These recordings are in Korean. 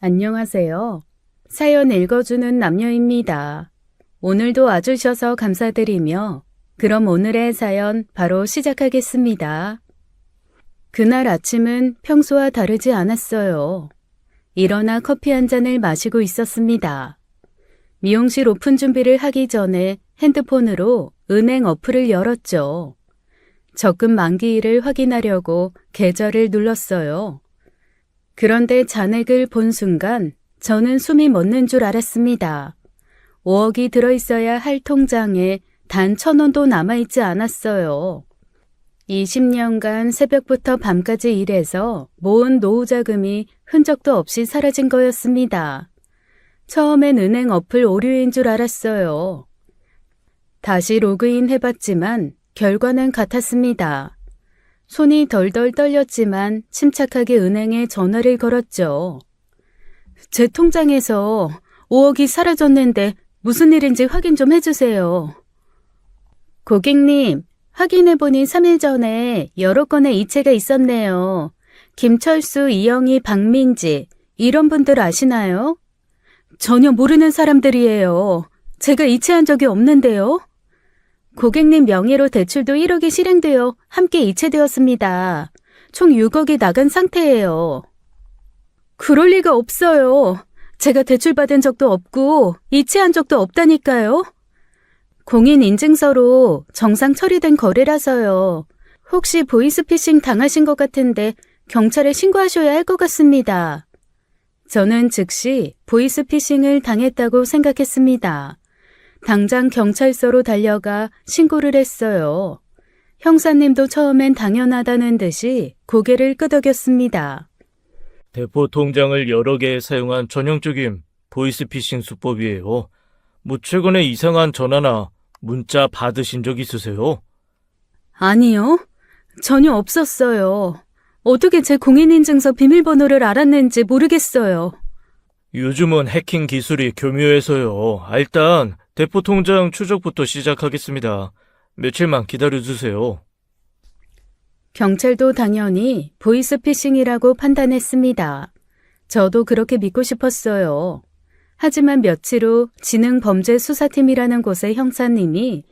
안녕하세요. 사연 읽어주는 남녀입니다. 오늘도 와주셔서 감사드리며 그럼 오늘의 사연 바로 시작하겠습니다. 그날 아침은 평소와 다르지 않았어요. 일어나 커피 한 잔을 마시고 있었습니다. 미용실 오픈 준비를 하기 전에 핸드폰으로 은행 어플을 열었죠. 적금 만기일을 확인하려고 계좌를 눌렀어요. 그런데 잔액을 본 순간 저는 숨이 멎는 줄 알았습니다. 5억이 들어있어야 할 통장에 단 1,000원도 남아있지 않았어요. 20년간 새벽부터 밤까지 일해서 모은 노후 자금이 흔적도 없이 사라진 거였습니다. 처음엔 은행 어플 오류인 줄 알았어요. 다시 로그인 해봤지만 결과는 같았습니다. 손이 덜덜 떨렸지만 침착하게 은행에 전화를 걸었죠. 제 통장에서 5억이 사라졌는데 무슨 일인지 확인 좀 해주세요. 고객님, 확인해보니 3일 전에 여러 건의 이체가 있었네요. 김철수, 이영희, 박민지 이런 분들 아시나요? 전혀 모르는 사람들이에요. 제가 이체한 적이 없는데요. 고객님 명의로 대출도 1억이 실행되어 함께 이체되었습니다. 총 6억이 나간 상태예요. 그럴 리가 없어요. 제가 대출받은 적도 없고 이체한 적도 없다니까요. 공인인증서로 정상 처리된 거래라서요. 혹시 보이스피싱 당하신 것 같은데 경찰에 신고하셔야 할 것 같습니다. 저는 즉시 보이스피싱을 당했다고 생각했습니다. 당장 경찰서로 달려가 신고를 했어요. 형사님도 처음엔 당연하다는 듯이 고개를 끄덕였습니다. 대포 통장을 여러 개 사용한 전형적인 보이스피싱 수법이에요. 최근에 이상한 전화나 문자 받으신 적 있으세요? 아니요. 전혀 없었어요. 어떻게 제 공인인증서 비밀번호를 알았는지 모르겠어요. 요즘은 해킹 기술이 교묘해서요. 일단 대포 통장 추적부터 시작하겠습니다. 며칠만 기다려주세요. 경찰도 당연히 보이스피싱이라고 판단했습니다. 저도 그렇게 믿고 싶었어요. 하지만 며칠 후 지능범죄수사팀이라는 곳의 형사님이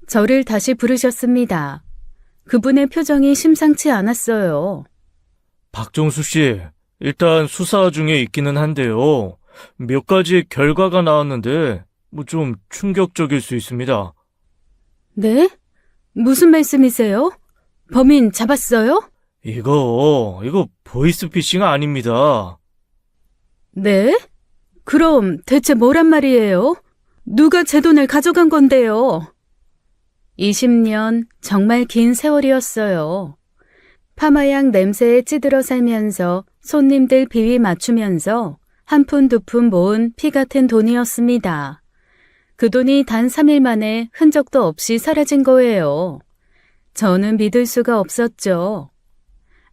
저를 다시 부르셨습니다. 그분의 표정이 심상치 않았어요. 박정수 씨, 일단 수사 중에 있기는 한데요. 몇 가지 결과가 나왔는데 좀 충격적일 수 있습니다. 네? 무슨 말씀이세요? 범인 잡았어요? 이거 보이스피싱 아닙니다. 네? 그럼 대체 뭐란 말이에요? 누가 제 돈을 가져간 건데요? 20년 정말 긴 세월이었어요. 파마약 냄새에 찌들어 살면서 손님들 비위 맞추면서 한 푼 두 푼 모은 피 같은 돈이었습니다. 그 돈이 단 3일 만에 흔적도 없이 사라진 거예요. 저는 믿을 수가 없었죠.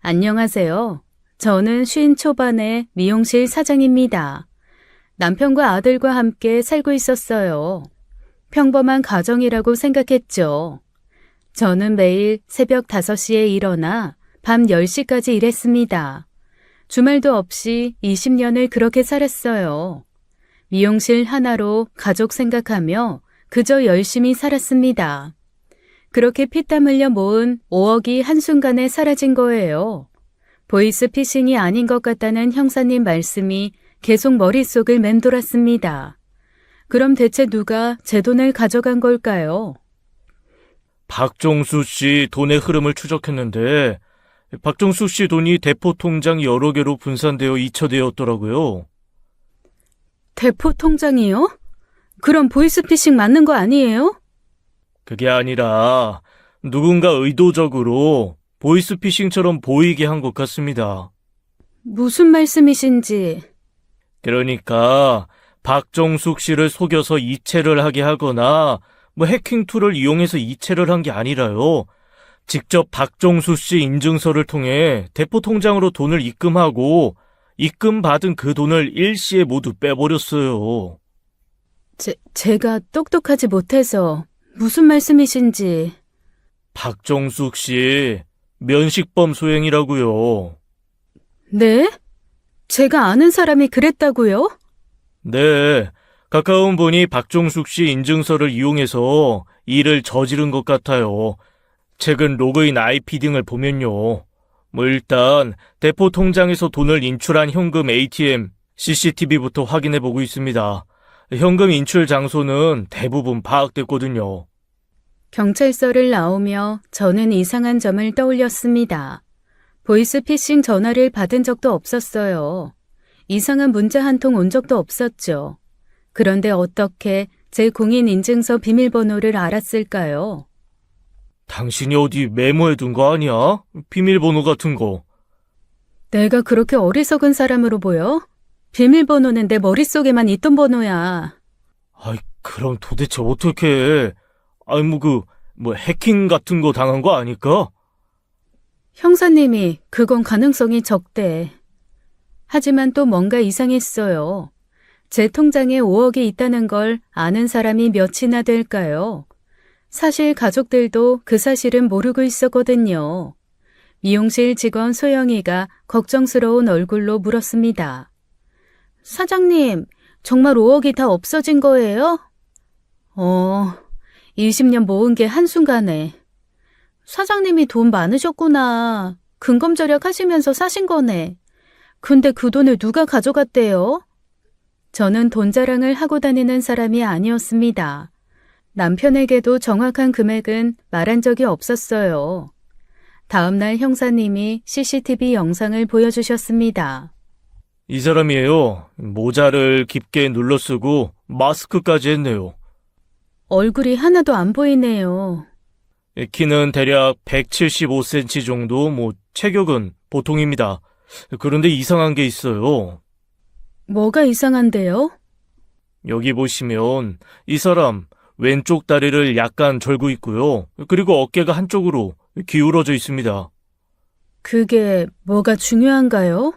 안녕하세요. 저는 50 초반의 미용실 사장입니다. 남편과 아들과 함께 살고 있었어요. 평범한 가정이라고 생각했죠. 저는 매일 새벽 5시에 일어나 밤 10시까지 일했습니다. 주말도 없이 20년을 그렇게 살았어요. 미용실 하나로 가족 생각하며 그저 열심히 살았습니다. 그렇게 피땀 흘려 모은 5억이 한순간에 사라진 거예요. 보이스피싱이 아닌 것 같다는 형사님 말씀이 계속 머릿속을 맴돌았습니다. 그럼 대체 누가 제 돈을 가져간 걸까요? 박정수 씨 돈의 흐름을 추적했는데 박정수 씨 돈이 대포 통장 여러 개로 분산되어 이처되었더라고요. 대포 통장이요? 그럼 보이스피싱 맞는 거 아니에요? 그게 아니라 누군가 의도적으로 보이스피싱처럼 보이게 한 것 같습니다. 무슨 말씀이신지. 그러니까 박정숙 씨를 속여서 이체를 하게 하거나 해킹 툴을 이용해서 이체를 한 게 아니라요. 직접 박정수 씨 인증서를 통해 대포 통장으로 돈을 입금하고 입금받은 그 돈을 일시에 모두 빼버렸어요. 제가 똑똑하지 못해서 무슨 말씀이신지. 박정숙 씨 면식범 소행이라고요. 네? 제가 아는 사람이 그랬다고요? 네, 가까운 분이 박종숙 씨 인증서를 이용해서 일을 저지른 것 같아요. 최근 로그인 IP 등을 보면요. 일단 대포 통장에서 돈을 인출한 현금 ATM, CCTV부터 확인해 보고 있습니다. 현금 인출 장소는 대부분 파악됐거든요. 경찰서를 나오며 저는 이상한 점을 떠올렸습니다. 보이스피싱 전화를 받은 적도 없었어요. 이상한 문자 한 통 온 적도 없었죠. 그런데 어떻게 제 공인인증서 비밀번호를 알았을까요? 당신이 어디 메모해둔 거 아니야? 비밀번호 같은 거. 내가 그렇게 어리석은 사람으로 보여? 비밀번호는 내 머릿속에만 있던 번호야. 아이, 그럼 도대체 어떻게 아이, 해킹 같은 거 당한 거 아닐까? 형사님이 그건 가능성이 적대. 하지만 또 뭔가 이상했어요. 제 통장에 5억이 있다는 걸 아는 사람이 몇이나 될까요? 사실 가족들도 그 사실은 모르고 있었거든요. 미용실 직원 소영이가 걱정스러운 얼굴로 물었습니다. 사장님, 정말 5억이 다 없어진 거예요? 20년 모은 게 한순간에. 사장님이 돈 많으셨구나. 근검절약 하시면서 사신 거네. 근데 그 돈을 누가 가져갔대요? 저는 돈 자랑을 하고 다니는 사람이 아니었습니다. 남편에게도 정확한 금액은 말한 적이 없었어요. 다음날 형사님이 CCTV 영상을 보여주셨습니다. 이 사람이에요. 모자를 깊게 눌러 쓰고 마스크까지 했네요. 얼굴이 하나도 안 보이네요. 키는 대략 175cm 정도, 체격은 보통입니다. 그런데 이상한 게 있어요. 뭐가 이상한데요? 여기 보시면 이 사람 왼쪽 다리를 약간 절고 있고요. 그리고 어깨가 한쪽으로 기울어져 있습니다. 그게 뭐가 중요한가요?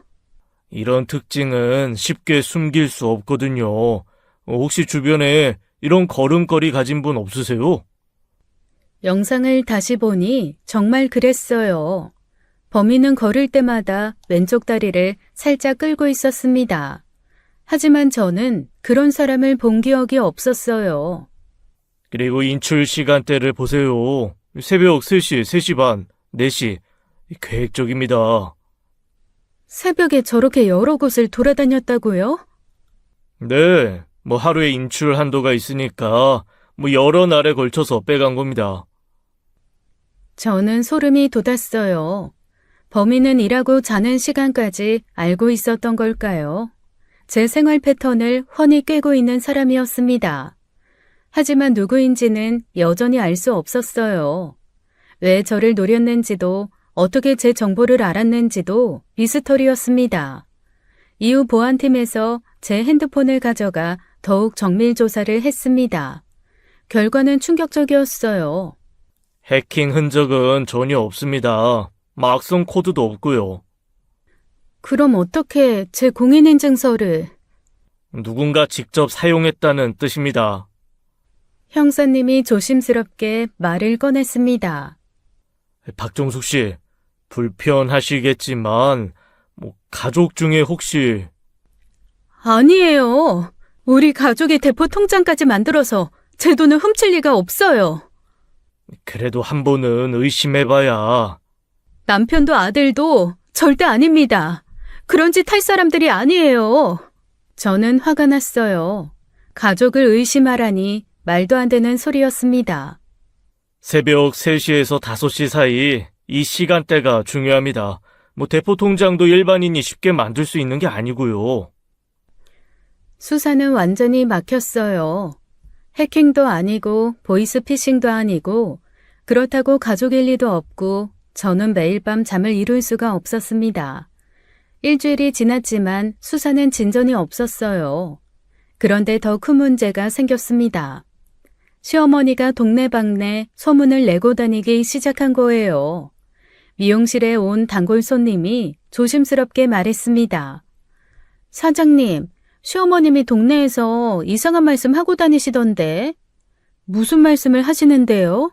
이런 특징은 쉽게 숨길 수 없거든요. 혹시 주변에 이런 걸음걸이 가진 분 없으세요? 영상을 다시 보니 정말 그랬어요. 범인은 걸을 때마다 왼쪽 다리를 살짝 끌고 있었습니다. 하지만 저는 그런 사람을 본 기억이 없었어요. 그리고 인출 시간대를 보세요. 새벽 3시, 3시 반, 4시. 계획적입니다. 새벽에 저렇게 여러 곳을 돌아다녔다고요? 네, 하루에 인출 한도가 있으니까 여러 날에 걸쳐서 빼간 겁니다. 저는 소름이 돋았어요. 범인은 일하고 자는 시간까지 알고 있었던 걸까요? 제 생활 패턴을 훤히 꿰고 있는 사람이었습니다. 하지만 누구인지는 여전히 알 수 없었어요. 왜 저를 노렸는지도 어떻게 제 정보를 알았는지도 미스터리였습니다. 이후 보안팀에서 제 핸드폰을 가져가 더욱 정밀 조사를 했습니다. 결과는 충격적이었어요. 해킹 흔적은 전혀 없습니다. 악성 코드도 없고요. 그럼 어떻게 제 공인인증서를? 누군가 직접 사용했다는 뜻입니다. 형사님이 조심스럽게 말을 꺼냈습니다. 박정숙 씨, 불편하시겠지만 가족 중에 혹시 아니에요. 우리 가족이 대포 통장까지 만들어서 제 돈을 훔칠 리가 없어요. 그래도 한 번은 의심해봐야. 남편도 아들도 절대 아닙니다. 그런 짓 할 사람들이 아니에요. 저는 화가 났어요. 가족을 의심하라니 말도 안 되는 소리였습니다. 새벽 3시에서 5시 사이 이 시간대가 중요합니다. 대포 통장도 일반인이 쉽게 만들 수 있는 게 아니고요. 수사는 완전히 막혔어요. 해킹도 아니고 보이스피싱도 아니고 그렇다고 가족일 리도 없고 저는 매일 밤 잠을 이룰 수가 없었습니다. 일주일이 지났지만 수사는 진전이 없었어요. 그런데 더 큰 문제가 생겼습니다. 시어머니가 동네방네 소문을 내고 다니기 시작한 거예요. 미용실에 온 단골 손님이 조심스럽게 말했습니다. 사장님, 시어머님이 동네에서 이상한 말씀 하고 다니시던데. 무슨 말씀을 하시는데요?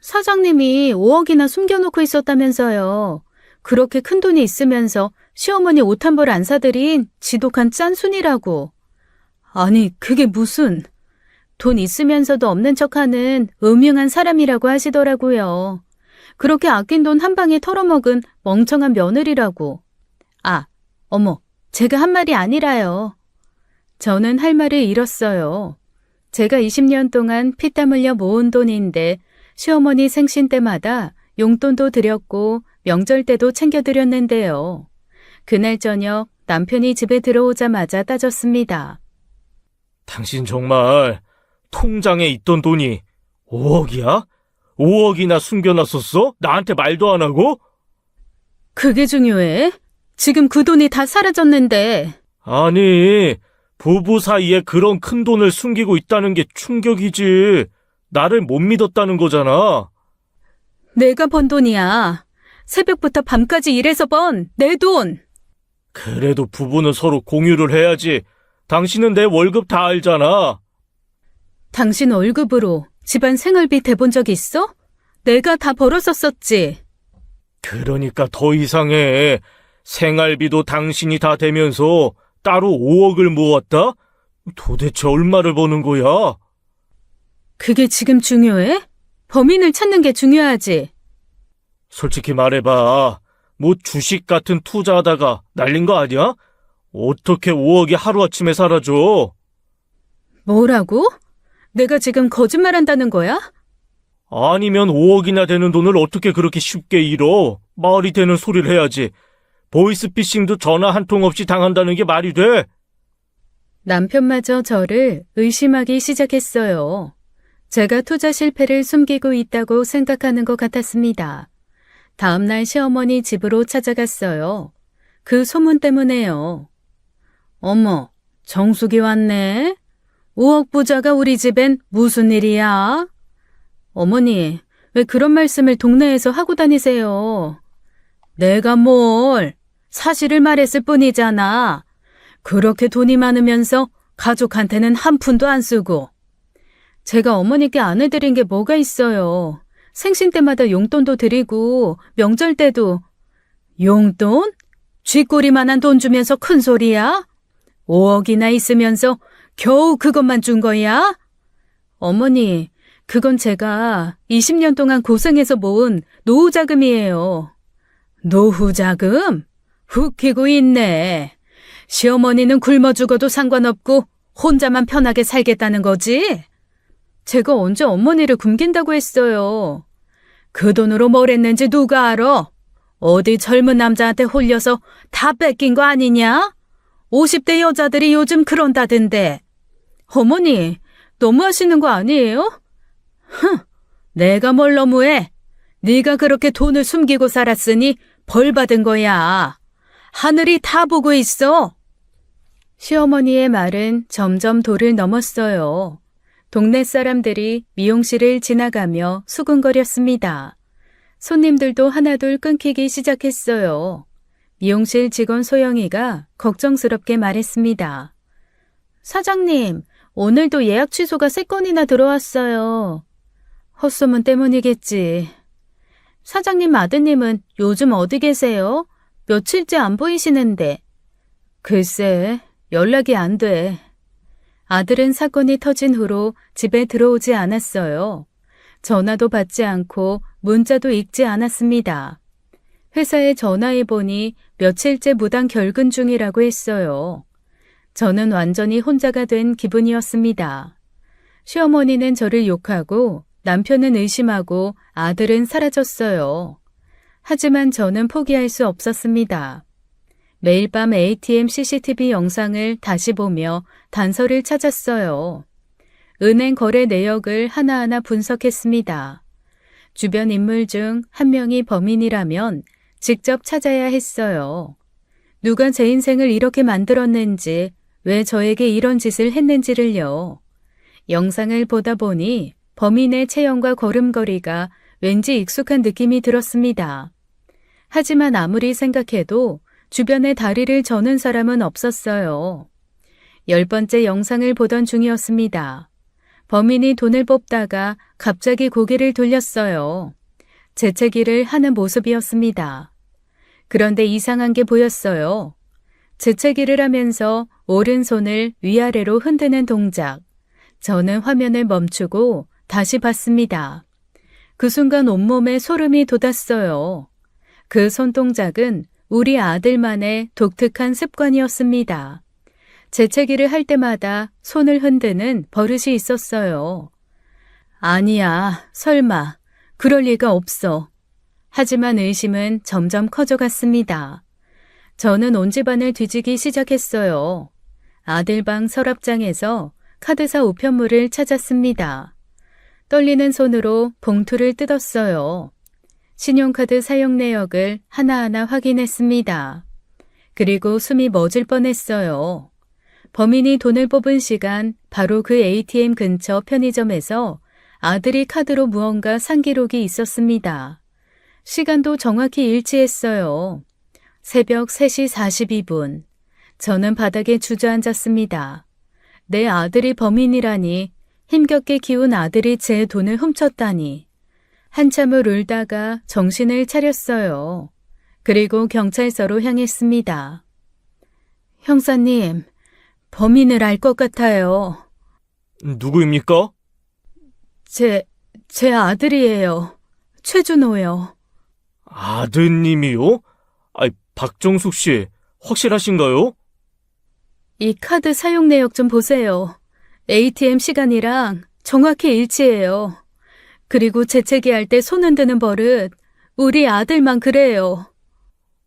사장님이 5억이나 숨겨놓고 있었다면서요. 그렇게 큰 돈이 있으면서 시어머니 옷 한 벌 안 사드린 지독한 짠순이라고. 아니, 그게 무슨. 돈 있으면서도 없는 척하는 음흉한 사람이라고 하시더라고요. 그렇게 아낀 돈 한 방에 털어먹은 멍청한 며느리라고. 아, 어머, 제가 한 말이 아니라요. 저는 할 말을 잃었어요. 제가 20년 동안 피땀 흘려 모은 돈인데 시어머니 생신 때마다 용돈도 드렸고 명절 때도 챙겨드렸는데요. 그날 저녁 남편이 집에 들어오자마자 따졌습니다. 당신 정말 통장에 있던 돈이 5억이야? 5억이나 숨겨놨었어? 나한테 말도 안 하고? 그게 중요해? 지금 그 돈이 다 사라졌는데. 아니, 부부 사이에 그런 큰 돈을 숨기고 있다는 게 충격이지. 나를 못 믿었다는 거잖아. 내가 번 돈이야. 새벽부터 밤까지 일해서 번 내 돈. 그래도 부부는 서로 공유를 해야지. 당신은 내 월급 다 알잖아. 당신 월급으로 집안 생활비 대본 적 있어? 내가 다 벌었었지. 그러니까 더 이상해. 생활비도 당신이 다 대면서 따로 5억을 모았다? 도대체 얼마를 버는 거야? 그게 지금 중요해? 범인을 찾는 게 중요하지. 솔직히 말해봐. 뭐 주식 같은 투자하다가 날린 거 아니야? 어떻게 5억이 하루아침에 사라져? 뭐라고? 내가 지금 거짓말한다는 거야? 아니면 5억이나 되는 돈을 어떻게 그렇게 쉽게 잃어? 말이 되는 소리를 해야지. 보이스피싱도 전화 한 통 없이 당한다는 게 말이 돼? 남편마저 저를 의심하기 시작했어요. 제가 투자 실패를 숨기고 있다고 생각하는 것 같았습니다. 다음날 시어머니 집으로 찾아갔어요. 그 소문 때문에요. 어머, 정숙이 왔네? 5억 부자가 우리 집엔 무슨 일이야? 어머니, 왜 그런 말씀을 동네에서 하고 다니세요? 내가 뭘, 사실을 말했을 뿐이잖아. 그렇게 돈이 많으면서 가족한테는 한 푼도 안 쓰고. 제가 어머니께 안 해드린 게 뭐가 있어요. 생신 때마다 용돈도 드리고 명절 때도. 용돈? 쥐꼬리만한 돈 주면서 큰 소리야? 5억이나 있으면서 겨우 그것만 준 거야? 어머니, 그건 제가 20년 동안 고생해서 모은 노후자금이에요. 노후자금? 웃기고 있네. 시어머니는 굶어 죽어도 상관없고 혼자만 편하게 살겠다는 거지? 제가 언제 어머니를 굶긴다고 했어요. 그 돈으로 뭘 했는지 누가 알아? 어디 젊은 남자한테 홀려서 다 뺏긴 거 아니냐? 50대 여자들이 요즘 그런다던데. 어머니, 너무하시는 거 아니에요? 흥, 내가 뭘 너무해? 네가 그렇게 돈을 숨기고 살았으니 벌 받은 거야. 하늘이 다 보고 있어. 시어머니의 말은 점점 도를 넘었어요. 동네 사람들이 미용실을 지나가며 수군거렸습니다. 손님들도 하나둘 끊기기 시작했어요. 미용실 직원 소영이가 걱정스럽게 말했습니다. 사장님, 오늘도 예약 취소가 3건이나 들어왔어요. 헛소문 때문이겠지. 사장님 아드님은 요즘 어디 계세요? 며칠째 안 보이시는데. 글쎄, 연락이 안 돼. 아들은 사건이 터진 후로 집에 들어오지 않았어요. 전화도 받지 않고 문자도 읽지 않았습니다. 회사에 전화해보니 며칠째 무단 결근 중이라고 했어요. 저는 완전히 혼자가 된 기분이었습니다. 시어머니는 저를 욕하고 남편은 의심하고 아들은 사라졌어요. 하지만 저는 포기할 수 없었습니다. 매일 밤 ATM CCTV 영상을 다시 보며 단서를 찾았어요. 은행 거래 내역을 하나하나 분석했습니다. 주변 인물 중 한 명이 범인이라면 직접 찾아야 했어요. 누가 제 인생을 이렇게 만들었는지, 왜 저에게 이런 짓을 했는지를요. 영상을 보다 보니 범인의 체형과 걸음걸이가 왠지 익숙한 느낌이 들었습니다. 하지만 아무리 생각해도 주변에 다리를 저는 사람은 없었어요. 10번째 영상을 보던 중이었습니다. 범인이 돈을 뽑다가 갑자기 고개를 돌렸어요. 재채기를 하는 모습이었습니다. 그런데 이상한 게 보였어요. 재채기를 하면서 오른손을 위아래로 흔드는 동작. 저는 화면을 멈추고 다시 봤습니다. 그 순간 온몸에 소름이 돋았어요. 그 손동작은 우리 아들만의 독특한 습관이었습니다. 재채기를 할 때마다 손을 흔드는 버릇이 있었어요. 아니야, 설마. 그럴 리가 없어. 하지만 의심은 점점 커져갔습니다. 저는 온 집안을 뒤지기 시작했어요. 아들 방 서랍장에서 카드사 우편물을 찾았습니다. 떨리는 손으로 봉투를 뜯었어요. 신용카드 사용 내역을 하나하나 확인했습니다. 그리고 숨이 멎을 뻔했어요. 범인이 돈을 뽑은 시간 바로 그 ATM 근처 편의점에서 아들이 카드로 무언가 산 기록이 있었습니다. 시간도 정확히 일치했어요. 새벽 3시 42분. 저는 바닥에 주저앉았습니다. 내 아들이 범인이라니, 힘겹게 키운 아들이 제 돈을 훔쳤다니. 한참을 울다가 정신을 차렸어요. 그리고 경찰서로 향했습니다. 형사님, 범인을 알 것 같아요. 누구입니까? 제 아들이에요. 최준호요. 아드님이요? 박정숙 씨, 확실하신가요? 이 카드 사용 내역 좀 보세요. ATM 시간이랑 정확히 일치해요. 그리고 재채기할 때 손 흔드는 버릇, 우리 아들만 그래요.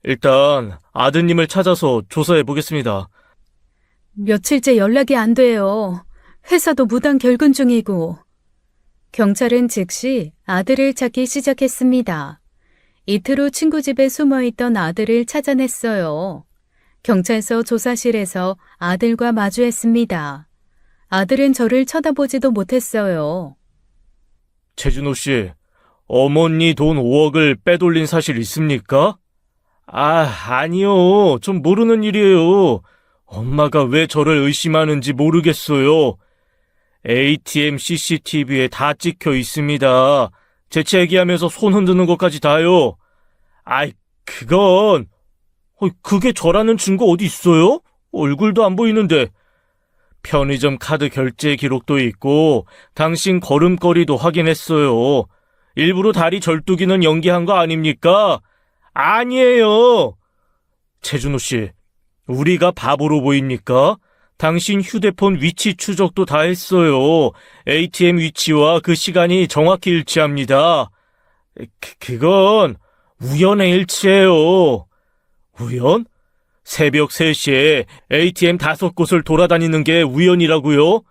일단 아드님을 찾아서 조사해 보겠습니다. 며칠째 연락이 안 돼요. 회사도 무단 결근 중이고. 경찰은 즉시 아들을 찾기 시작했습니다. 이틀 후 친구 집에 숨어있던 아들을 찾아냈어요. 경찰서 조사실에서 아들과 마주했습니다. 아들은 저를 쳐다보지도 못했어요. 최준호 씨, 어머니 돈 5억을 빼돌린 사실 있습니까? 아니요. 전 모르는 일이에요. 엄마가 왜 저를 의심하는지 모르겠어요. ATM CCTV에 다 찍혀 있습니다. 재채기하면서 손 흔드는 것까지 다요. 그건... 그게 저라는 증거 어디 있어요? 얼굴도 안 보이는데. 편의점 카드 결제 기록도 있고 당신 걸음걸이도 확인했어요. 일부러 다리 절뚝이는 연기한 거 아닙니까? 아니에요. 최준호 씨, 우리가 바보로 보입니까? 당신 휴대폰 위치 추적도 다 했어요. ATM 위치와 그 시간이 정확히 일치합니다. 그건 우연의 일치예요. 우연? 새벽 3시에 ATM 5곳을 돌아다니는 게 우연이라고요?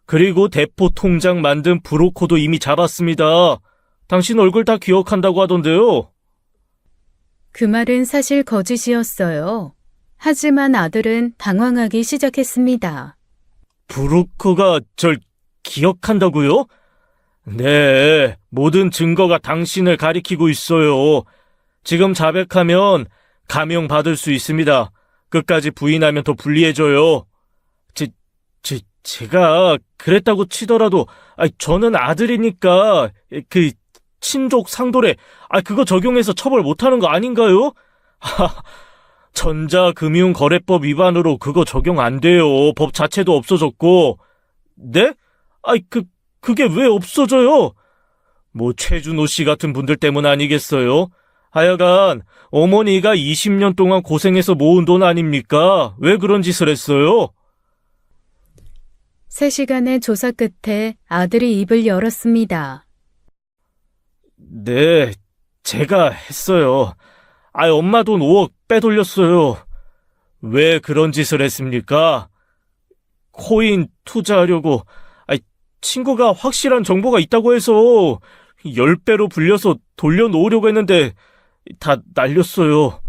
그리고 대포 통장 만든 브로커도 이미 잡았습니다. 당신 얼굴 다 기억한다고 하던데요. 그 말은 사실 거짓이었어요. 하지만 아들은 당황하기 시작했습니다. 브로커가 절 기억한다고요? 네, 모든 증거가 당신을 가리키고 있어요. 지금 자백하면 감형받을 수 있습니다. 끝까지 부인하면 더 불리해져요. 제가 그랬다고 치더라도, 저는 아들이니까, 친족 상도례, 그거 적용해서 처벌 못하는 거 아닌가요? 전자금융거래법 위반으로 그거 적용 안 돼요. 법 자체도 없어졌고. 네? 그게 왜 없어져요? 최준호 씨 같은 분들 때문 아니겠어요? 하여간 어머니가 20년 동안 고생해서 모은 돈 아닙니까? 왜 그런 짓을 했어요? 3시간의 조사 끝에 아들이 입을 열었습니다. 네, 제가 했어요. 엄마 돈 5억 빼돌렸어요. 왜 그런 짓을 했습니까? 코인 투자하려고, 친구가 확실한 정보가 있다고 해서 10배로 불려서 돌려놓으려고 했는데 다 날렸어요.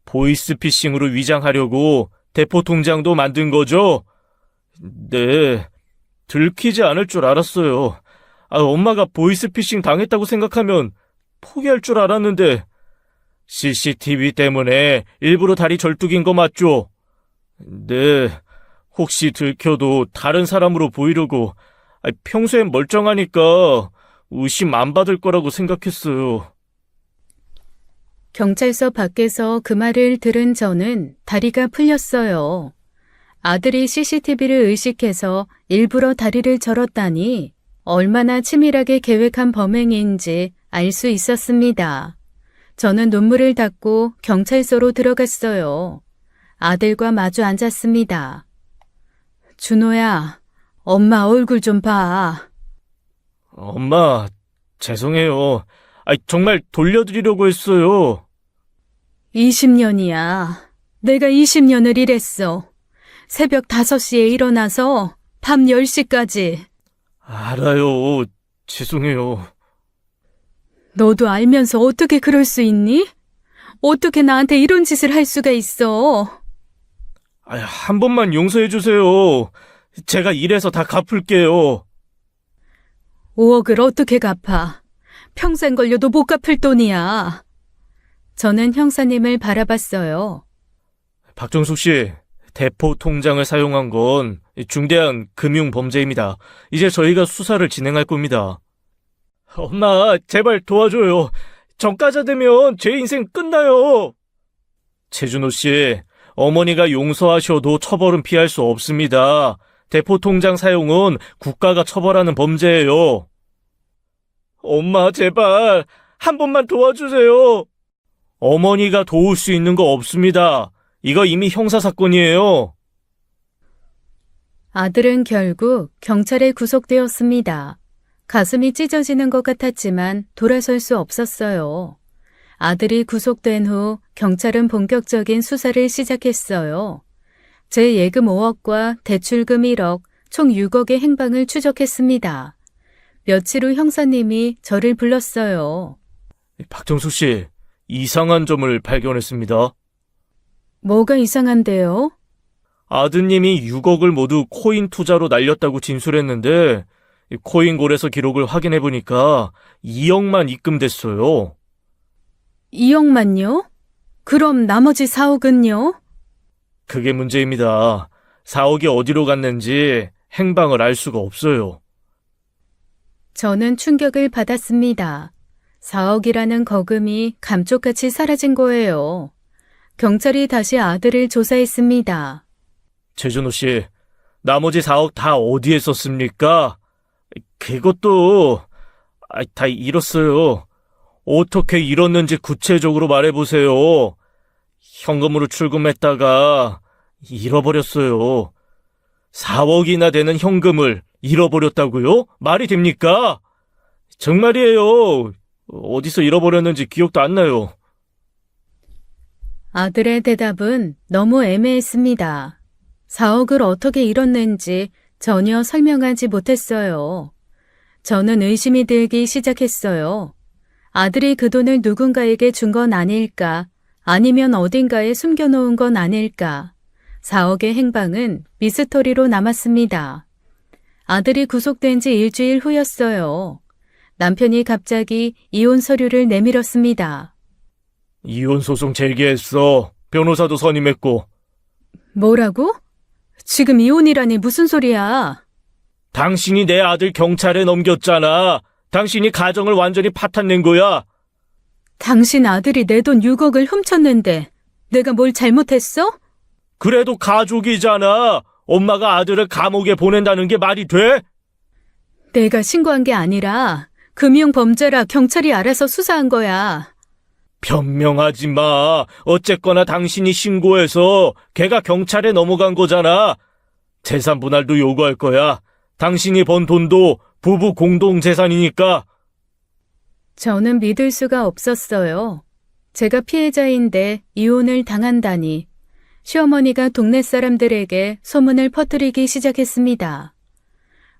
보이스피싱으로 위장하려고 대포 통장도 만든 거죠? 네, 들키지 않을 줄 알았어요. 엄마가 보이스피싱 당했다고 생각하면 포기할 줄 알았는데 CCTV 때문에 일부러 다리 절뚝인 거 맞죠? 네, 혹시 들켜도 다른 사람으로 보이려고. 평소엔 멀쩡하니까 의심 안 받을 거라고 생각했어요. 경찰서 밖에서 그 말을 들은 저는 다리가 풀렸어요. 아들이 CCTV를 의식해서 일부러 다리를 절었다니 얼마나 치밀하게 계획한 범행인지 알 수 있었습니다. 저는 눈물을 닦고 경찰서로 들어갔어요. 아들과 마주 앉았습니다. 준호야, 엄마 얼굴 좀 봐. 엄마, 죄송해요. 정말 돌려드리려고 했어요. 20년이야. 내가 20년을 일했어. 새벽 5시에 일어나서 밤 10시까지. 알아요. 죄송해요. 너도 알면서 어떻게 그럴 수 있니? 어떻게 나한테 이런 짓을 할 수가 있어? 한 번만 용서해 주세요. 제가 일해서 다 갚을게요. 5억을 어떻게 갚아? 평생 걸려도 못 갚을 돈이야. 저는 형사님을 바라봤어요. 박정숙 씨, 대포 통장을 사용한 건 중대한 금융 범죄입니다. 이제 저희가 수사를 진행할 겁니다. 엄마, 제발 도와줘요. 전과자 되면 제 인생 끝나요. 최준호 씨, 어머니가 용서하셔도 처벌은 피할 수 없습니다. 대포 통장 사용은 국가가 처벌하는 범죄예요. 엄마, 제발 한 번만 도와주세요. 어머니가 도울 수 있는 거 없습니다. 이거 이미 형사사건이에요. 아들은 결국 경찰에 구속되었습니다. 가슴이 찢어지는 것 같았지만 돌아설 수 없었어요. 아들이 구속된 후 경찰은 본격적인 수사를 시작했어요. 제 예금 5억과 대출금 1억, 총 6억의 행방을 추적했습니다. 며칠 후 형사님이 저를 불렀어요. 박정숙 씨, 이상한 점을 발견했습니다. 뭐가 이상한데요? 아드님이 6억을 모두 코인 투자로 날렸다고 진술했는데 코인 거래소 기록을 확인해보니까 2억만 입금됐어요. 2억만요? 그럼 나머지 4억은요? 그게 문제입니다. 4억이 어디로 갔는지 행방을 알 수가 없어요. 저는 충격을 받았습니다. 4억이라는 거금이 감쪽같이 사라진 거예요. 경찰이 다시 아들을 조사했습니다. 최준호 씨, 나머지 4억 다 어디에 썼습니까? 그것도 다 잃었어요. 어떻게 잃었는지 구체적으로 말해보세요. 현금으로 출금했다가 잃어버렸어요. 4억이나 되는 현금을 잃어버렸다고요? 말이 됩니까? 정말이에요. 어디서 잃어버렸는지 기억도 안 나요. 아들의 대답은 너무 애매했습니다. 4억을 어떻게 잃었는지 전혀 설명하지 못했어요. 저는 의심이 들기 시작했어요. 아들이 그 돈을 누군가에게 준 건 아닐까, 아니면 어딘가에 숨겨놓은 건 아닐까. 4억의 행방은 미스터리로 남았습니다. 아들이 구속된 지 일주일 후였어요. 남편이 갑자기 이혼 서류를 내밀었습니다. 이혼 소송 제기했어. 변호사도 선임했고. 뭐라고? 지금 이혼이라니 무슨 소리야? 당신이 내 아들 경찰에 넘겼잖아. 당신이 가정을 완전히 파탄낸 거야. 당신 아들이 내 돈 6억을 훔쳤는데 내가 뭘 잘못했어? 그래도 가족이잖아. 엄마가 아들을 감옥에 보낸다는 게 말이 돼? 내가 신고한 게 아니라 금융범죄라 경찰이 알아서 수사한 거야. 변명하지 마. 어쨌거나 당신이 신고해서 걔가 경찰에 넘어간 거잖아. 재산 분할도 요구할 거야. 당신이 번 돈도 부부 공동 재산이니까. 저는 믿을 수가 없었어요. 제가 피해자인데 이혼을 당한다니. 시어머니가 동네 사람들에게 소문을 퍼뜨리기 시작했습니다.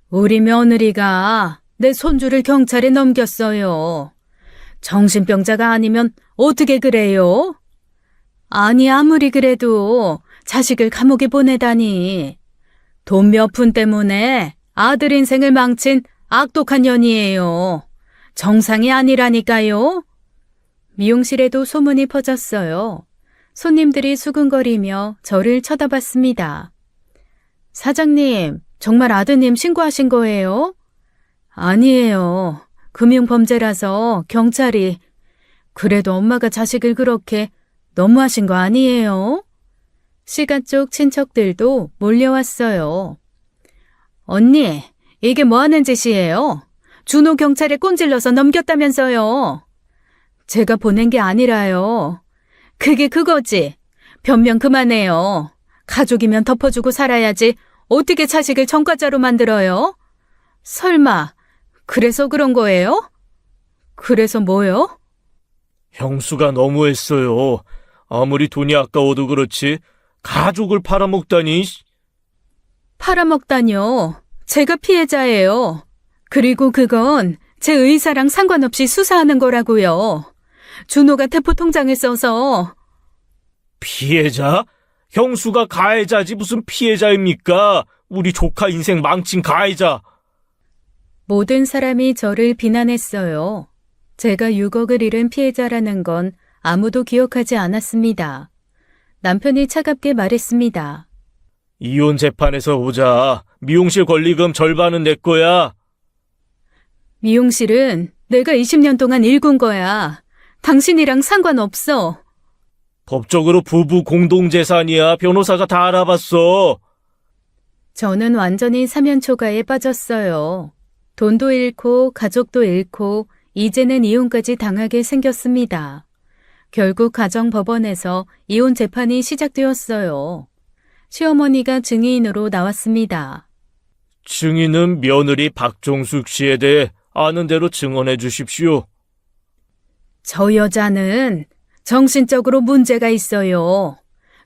우리 며느리가 내 손주를 경찰에 넘겼어요. 정신병자가 아니면 어떻게 그래요? 아니, 아무리 그래도 자식을 감옥에 보내다니. 돈 몇 푼 때문에 아들 인생을 망친 악독한 년이에요. 정상이 아니라니까요. 미용실에도 소문이 퍼졌어요. 손님들이 수근거리며 저를 쳐다봤습니다. 사장님, 정말 아드님 신고하신 거예요? 아니에요. 금융범죄라서 경찰이. 그래도 엄마가 자식을 그렇게 너무하신 거 아니에요? 시가 쪽 친척들도 몰려왔어요. 언니, 이게 뭐 하는 짓이에요? 준호 경찰에 꼰질러서 넘겼다면서요. 제가 보낸 게 아니라요. 그게 그거지. 변명 그만해요. 가족이면 덮어주고 살아야지 어떻게 자식을 전과자로 만들어요? 설마 그래서 그런 거예요? 그래서 뭐요? 형수가 너무했어요. 아무리 돈이 아까워도 그렇지 가족을 팔아먹다니. 팔아먹다뇨. 제가 피해자예요. 그리고 그건 제 의사랑 상관없이 수사하는 거라고요. 준호가 대포 통장을 써서. 피해자? 형수가 가해자지 무슨 피해자입니까? 우리 조카 인생 망친 가해자. 모든 사람이 저를 비난했어요. 제가 6억을 잃은 피해자라는 건 아무도 기억하지 않았습니다. 남편이 차갑게 말했습니다. 이혼 재판에서 오자. 미용실 권리금 절반은 내 거야. 미용실은 내가 20년 동안 일군 거야. 당신이랑 상관없어. 법적으로 부부 공동재산이야. 변호사가 다 알아봤어. 저는 완전히 사면초가에 빠졌어요. 돈도 잃고 가족도 잃고 이제는 이혼까지 당하게 생겼습니다. 결국 가정법원에서 이혼 재판이 시작되었어요. 시어머니가 증인으로 나왔습니다. 증인은 며느리 박종숙 씨에 대해 아는 대로 증언해 주십시오. 저 여자는 정신적으로 문제가 있어요.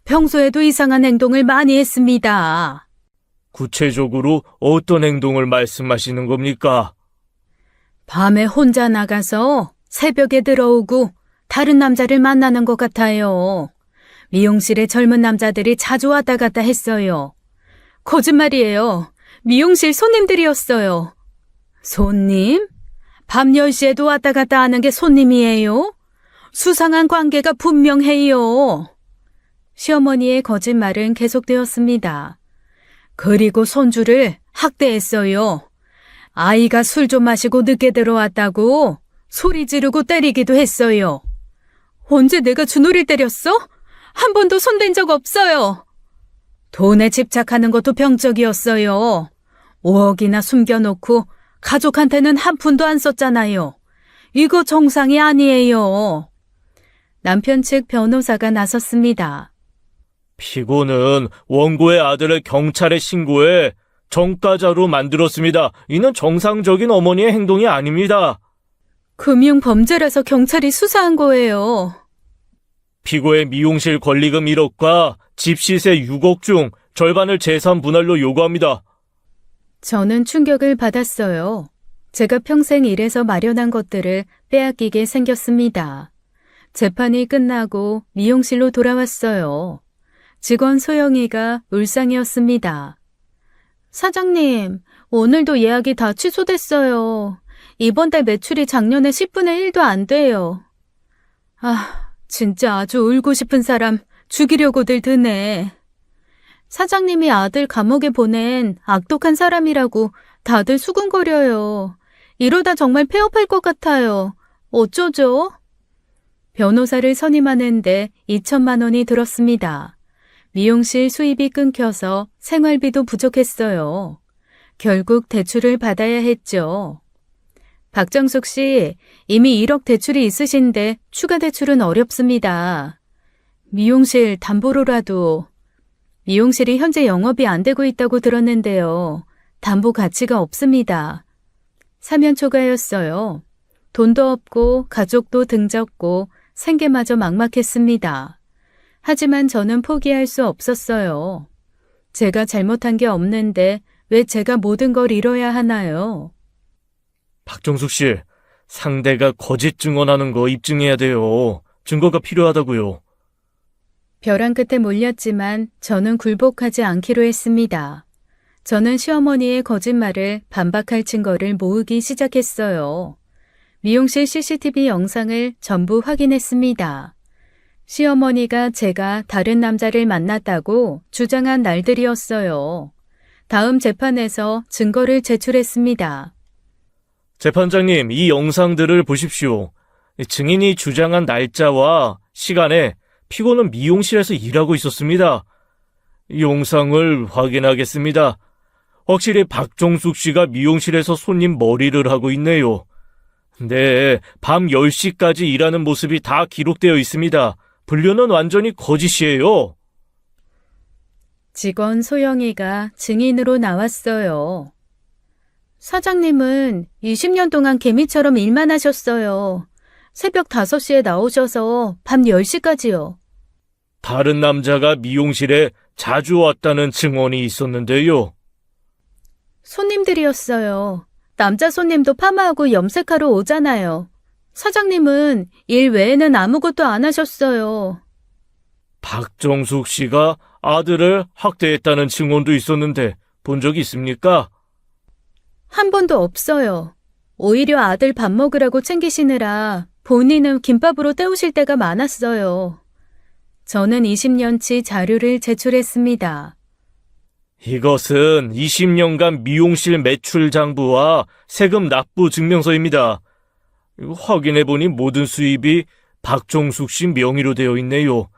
평소에도 이상한 행동을 많이 했습니다. 구체적으로 어떤 행동을 말씀하시는 겁니까? 밤에 혼자 나가서 새벽에 들어오고 다른 남자를 만나는 것 같아요. 미용실에 젊은 남자들이 자주 왔다 갔다 했어요. 거짓말이에요. 미용실 손님들이었어요. 손님? 밤 10시에도 왔다 갔다 하는 게 손님이에요? 수상한 관계가 분명해요. 시어머니의 거짓말은 계속되었습니다. 그리고 손주를 학대했어요. 아이가 술 좀 마시고 늦게 들어왔다고 소리 지르고 때리기도 했어요. 언제 내가 준호를 때렸어? 한 번도 손댄 적 없어요. 돈에 집착하는 것도 병적이었어요. 5억이나 숨겨놓고 가족한테는 한 푼도 안 썼잖아요. 이거 정상이 아니에요. 남편 측 변호사가 나섰습니다. 피고는 원고의 아들을 경찰에 신고해 전과자로 만들었습니다. 이는 정상적인 어머니의 행동이 아닙니다. 금융범죄라서 경찰이 수사한 거예요. 피고의 미용실 권리금 1억과 집 시세 6억 중 절반을 재산 분할로 요구합니다. 저는 충격을 받았어요. 제가 평생 일해서 마련한 것들을 빼앗기게 생겼습니다. 재판이 끝나고 미용실로 돌아왔어요. 직원 소영이가 울상이었습니다. 사장님, 오늘도 예약이 다 취소됐어요. 이번 달 매출이 작년에 10분의 1도 안 돼요. 아, 진짜 아주 울고 싶은 사람 죽이려고들 드네. 사장님이 아들 감옥에 보낸 악독한 사람이라고 다들 수군거려요. 이러다 정말 폐업할 것 같아요. 어쩌죠? 변호사를 선임하는데 2천만 원이 들었습니다. 미용실 수입이 끊겨서 생활비도 부족했어요. 결국 대출을 받아야 했죠. 박정숙 씨, 이미 1억 대출이 있으신데 추가 대출은 어렵습니다. 미용실 담보로라도. 미용실이 현재 영업이 안 되고 있다고 들었는데요. 담보 가치가 없습니다. 사면초가였어요. 돈도 없고 가족도 등졌고 생계마저 막막했습니다. 하지만 저는 포기할 수 없었어요. 제가 잘못한 게 없는데 왜 제가 모든 걸 잃어야 하나요? 박정숙 씨, 상대가 거짓 증언하는 거 입증해야 돼요. 증거가 필요하다고요. 벼랑 끝에 몰렸지만 저는 굴복하지 않기로 했습니다. 저는 시어머니의 거짓말을 반박할 증거를 모으기 시작했어요. 미용실 CCTV 영상을 전부 확인했습니다. 시어머니가 제가 다른 남자를 만났다고 주장한 날들이었어요. 다음 재판에서 증거를 제출했습니다. 재판장님, 이 영상들을 보십시오. 증인이 주장한 날짜와 시간에 피고는 미용실에서 일하고 있었습니다. 영상을 확인하겠습니다. 확실히 박종숙 씨가 미용실에서 손님 머리를 하고 있네요. 네, 밤 10시까지 일하는 모습이 다 기록되어 있습니다. 분류는 완전히 거짓이에요. 직원 소영이가 증인으로 나왔어요. 사장님은 20년 동안 개미처럼 일만 하셨어요. 새벽 5시에 나오셔서 밤 10시까지요. 다른 남자가 미용실에 자주 왔다는 증언이 있었는데요. 손님들이었어요. 남자 손님도 파마하고 염색하러 오잖아요. 사장님은 일 외에는 아무것도 안 하셨어요. 박정숙 씨가 아들을 학대했다는 증언도 있었는데 본 적 있습니까? 한 번도 없어요. 오히려 아들 밥 먹으라고 챙기시느라 본인은 김밥으로 때우실 때가 많았어요. 저는 20년치 자료를 제출했습니다. 이것은 20년간 미용실 매출 장부와 세금 납부 증명서입니다. 확인해보니 모든 수입이 박정숙 씨 명의로 되어 있네요.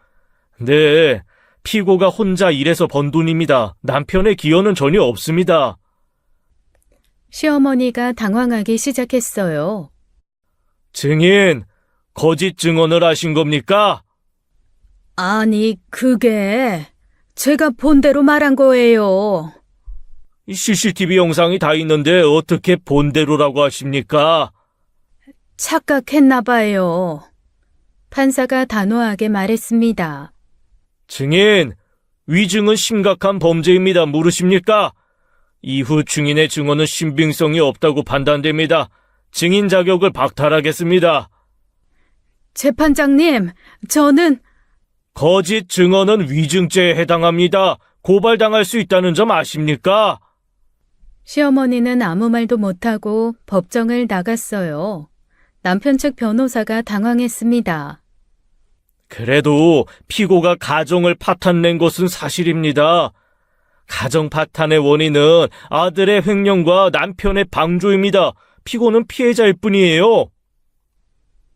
네, 피고가 혼자 일해서 번 돈입니다. 남편의 기여는 전혀 없습니다. 시어머니가 당황하기 시작했어요. 증인, 거짓 증언을 하신 겁니까? 아니, 그게 제가 본대로 말한 거예요. CCTV 영상이 다 있는데 어떻게 본대로라고 하십니까? 착각했나 봐요. 판사가 단호하게 말했습니다. 증인, 위증은 심각한 범죄입니다. 모르십니까? 이후 증인의 증언은 신빙성이 없다고 판단됩니다. 증인 자격을 박탈하겠습니다. 재판장님, 저는 거짓 증언은 위증죄에 해당합니다. 고발당할 수 있다는 점 아십니까? 시어머니는 아무 말도 못하고 법정을 나갔어요. 남편 측 변호사가 당황했습니다. 그래도 피고가 가정을 파탄낸 것은 사실입니다. 가정 파탄의 원인은 아들의 횡령과 남편의 방조입니다. 피고는 피해자일 뿐이에요.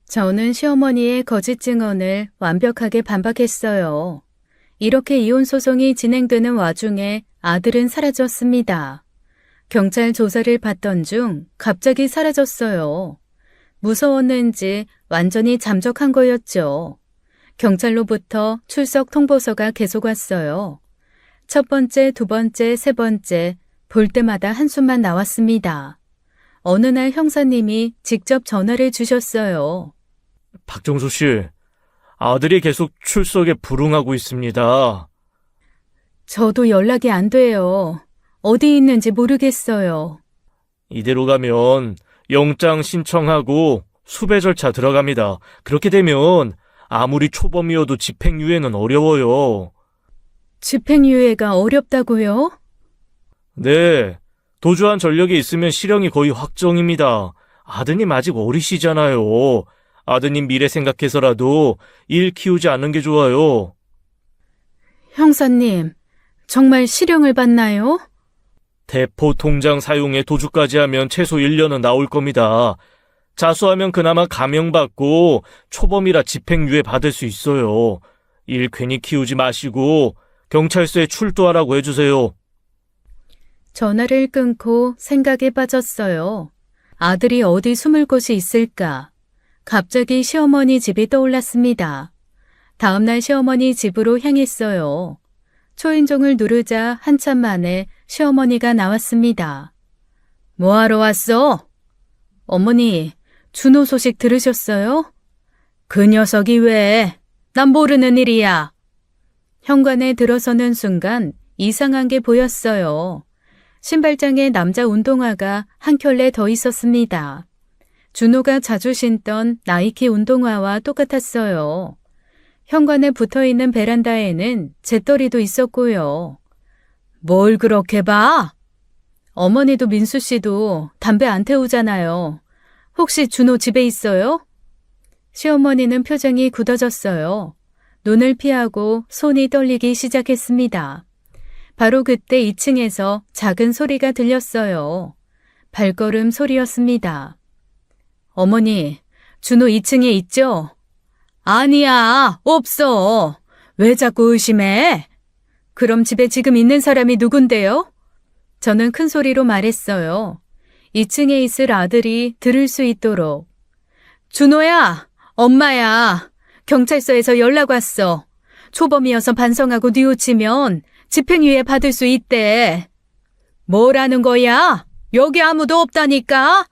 저는 시어머니의 거짓 증언을 완벽하게 반박했어요. 이렇게 이혼 소송이 진행되는 와중에 아들은 사라졌습니다. 경찰 조사를 받던 중 갑자기 사라졌어요. 무서웠는지 완전히 잠적한 거였죠. 경찰로부터 출석 통보서가 계속 왔어요. 첫 번째, 두 번째, 세 번째, 볼 때마다 한숨만 나왔습니다. 어느 날 형사님이 직접 전화를 주셨어요. 박정수 씨, 아들이 계속 출석에 불응하고 있습니다. 저도 연락이 안 돼요. 어디 있는지 모르겠어요. 이대로 가면 영장 신청하고 수배 절차 들어갑니다. 그렇게 되면 아무리 초범이어도 집행유예는 어려워요. 집행유예가 어렵다고요? 네, 도주한 전력이 있으면 실형이 거의 확정입니다. 아드님 아직 어리시잖아요. 아드님 미래 생각해서라도 일 키우지 않는 게 좋아요. 형사님, 정말 실형을 받나요? 대포 통장 사용에 도주까지 하면 최소 1년은 나올 겁니다. 자수하면 그나마 감형받고 초범이라 집행유예 받을 수 있어요. 일 괜히 키우지 마시고 경찰서에 출두하라고 해주세요. 전화를 끊고 생각에 빠졌어요. 아들이 어디 숨을 곳이 있을까? 갑자기 시어머니 집이 떠올랐습니다. 다음날 시어머니 집으로 향했어요. 초인종을 누르자 한참 만에 시어머니가 나왔습니다. 뭐하러 왔어? 어머니, 준호 소식 들으셨어요? 그 녀석이 왜? 난 모르는 일이야. 현관에 들어서는 순간 이상한 게 보였어요. 신발장에 남자 운동화가 한 켤레 더 있었습니다. 준호가 자주 신던 나이키 운동화와 똑같았어요. 현관에 붙어있는 베란다에는 재떨이도 있었고요. 뭘 그렇게 봐? 어머니도 민수 씨도 담배 안 태우잖아요. 혹시 준호 집에 있어요? 시어머니는 표정이 굳어졌어요. 눈을 피하고 손이 떨리기 시작했습니다. 바로 그때 2층에서 작은 소리가 들렸어요. 발걸음 소리였습니다. 어머니, 준호 2층에 있죠? 아니야, 없어. 왜 자꾸 의심해? 그럼 집에 지금 있는 사람이 누군데요? 저는 큰 소리로 말했어요. 2층에 있을 아들이 들을 수 있도록. 준호야, 엄마야. 경찰서에서 연락 왔어. 초범이어서 반성하고 뉘우치면 집행유예 받을 수 있대. 뭐라는 거야? 여기 아무도 없다니까?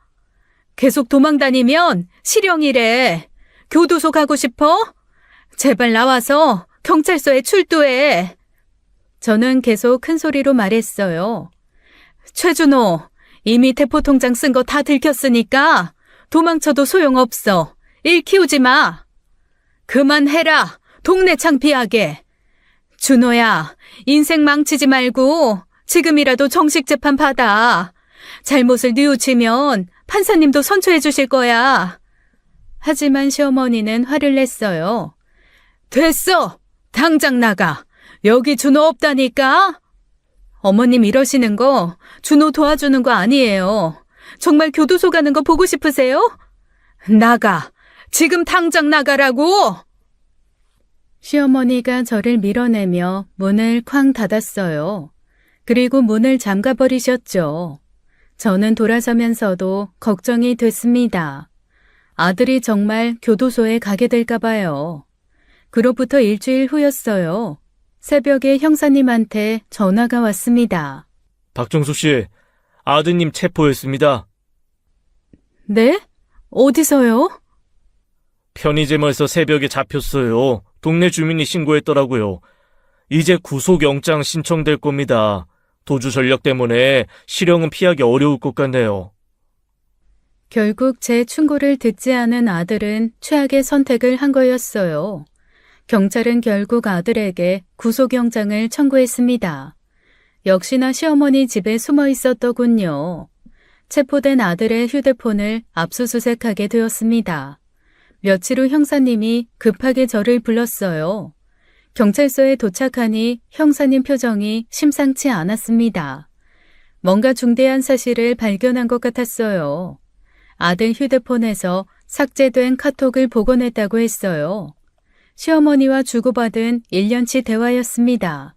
계속 도망다니면 실형이래. 교도소 가고 싶어? 제발 나와서 경찰서에 출두해. 저는 계속 큰 소리로 말했어요. 최준호, 이미 대포통장 쓴 거 다 들켰으니까 도망쳐도 소용없어. 일 키우지 마. 그만해라. 동네 창피하게. 준호야, 인생 망치지 말고 지금이라도 정식 재판 받아. 잘못을 뉘우치면 판사님도 선처해 주실 거야. 하지만 시어머니는 화를 냈어요. 됐어. 당장 나가. 여기 준호 없다니까. 어머님 이러시는 거 준호 도와주는 거 아니에요. 정말 교도소 가는 거 보고 싶으세요? 나가. 지금 당장 나가라고. 시어머니가 저를 밀어내며 문을 쾅 닫았어요. 그리고 문을 잠가버리셨죠. 저는 돌아서면서도 걱정이 됐습니다. 아들이 정말 교도소에 가게 될까 봐요. 그로부터 일주일 후였어요. 새벽에 형사님한테 전화가 왔습니다. 박정숙 씨, 아드님 체포했습니다. 네? 어디서요? 편의점에서 새벽에 잡혔어요. 동네 주민이 신고했더라고요. 이제 구속영장 신청될 겁니다. 도주 전력 때문에 실형은 피하기 어려울 것 같네요. 결국 제 충고를 듣지 않은 아들은 최악의 선택을 한 거였어요. 경찰은 결국 아들에게 구속영장을 청구했습니다. 역시나 시어머니 집에 숨어 있었더군요. 체포된 아들의 휴대폰을 압수수색하게 되었습니다. 며칠 후 형사님이 급하게 저를 불렀어요. 경찰서에 도착하니 형사님 표정이 심상치 않았습니다. 뭔가 중대한 사실을 발견한 것 같았어요. 아들 휴대폰에서 삭제된 카톡을 복원했다고 했어요. 시어머니와 주고받은 1년치 대화였습니다.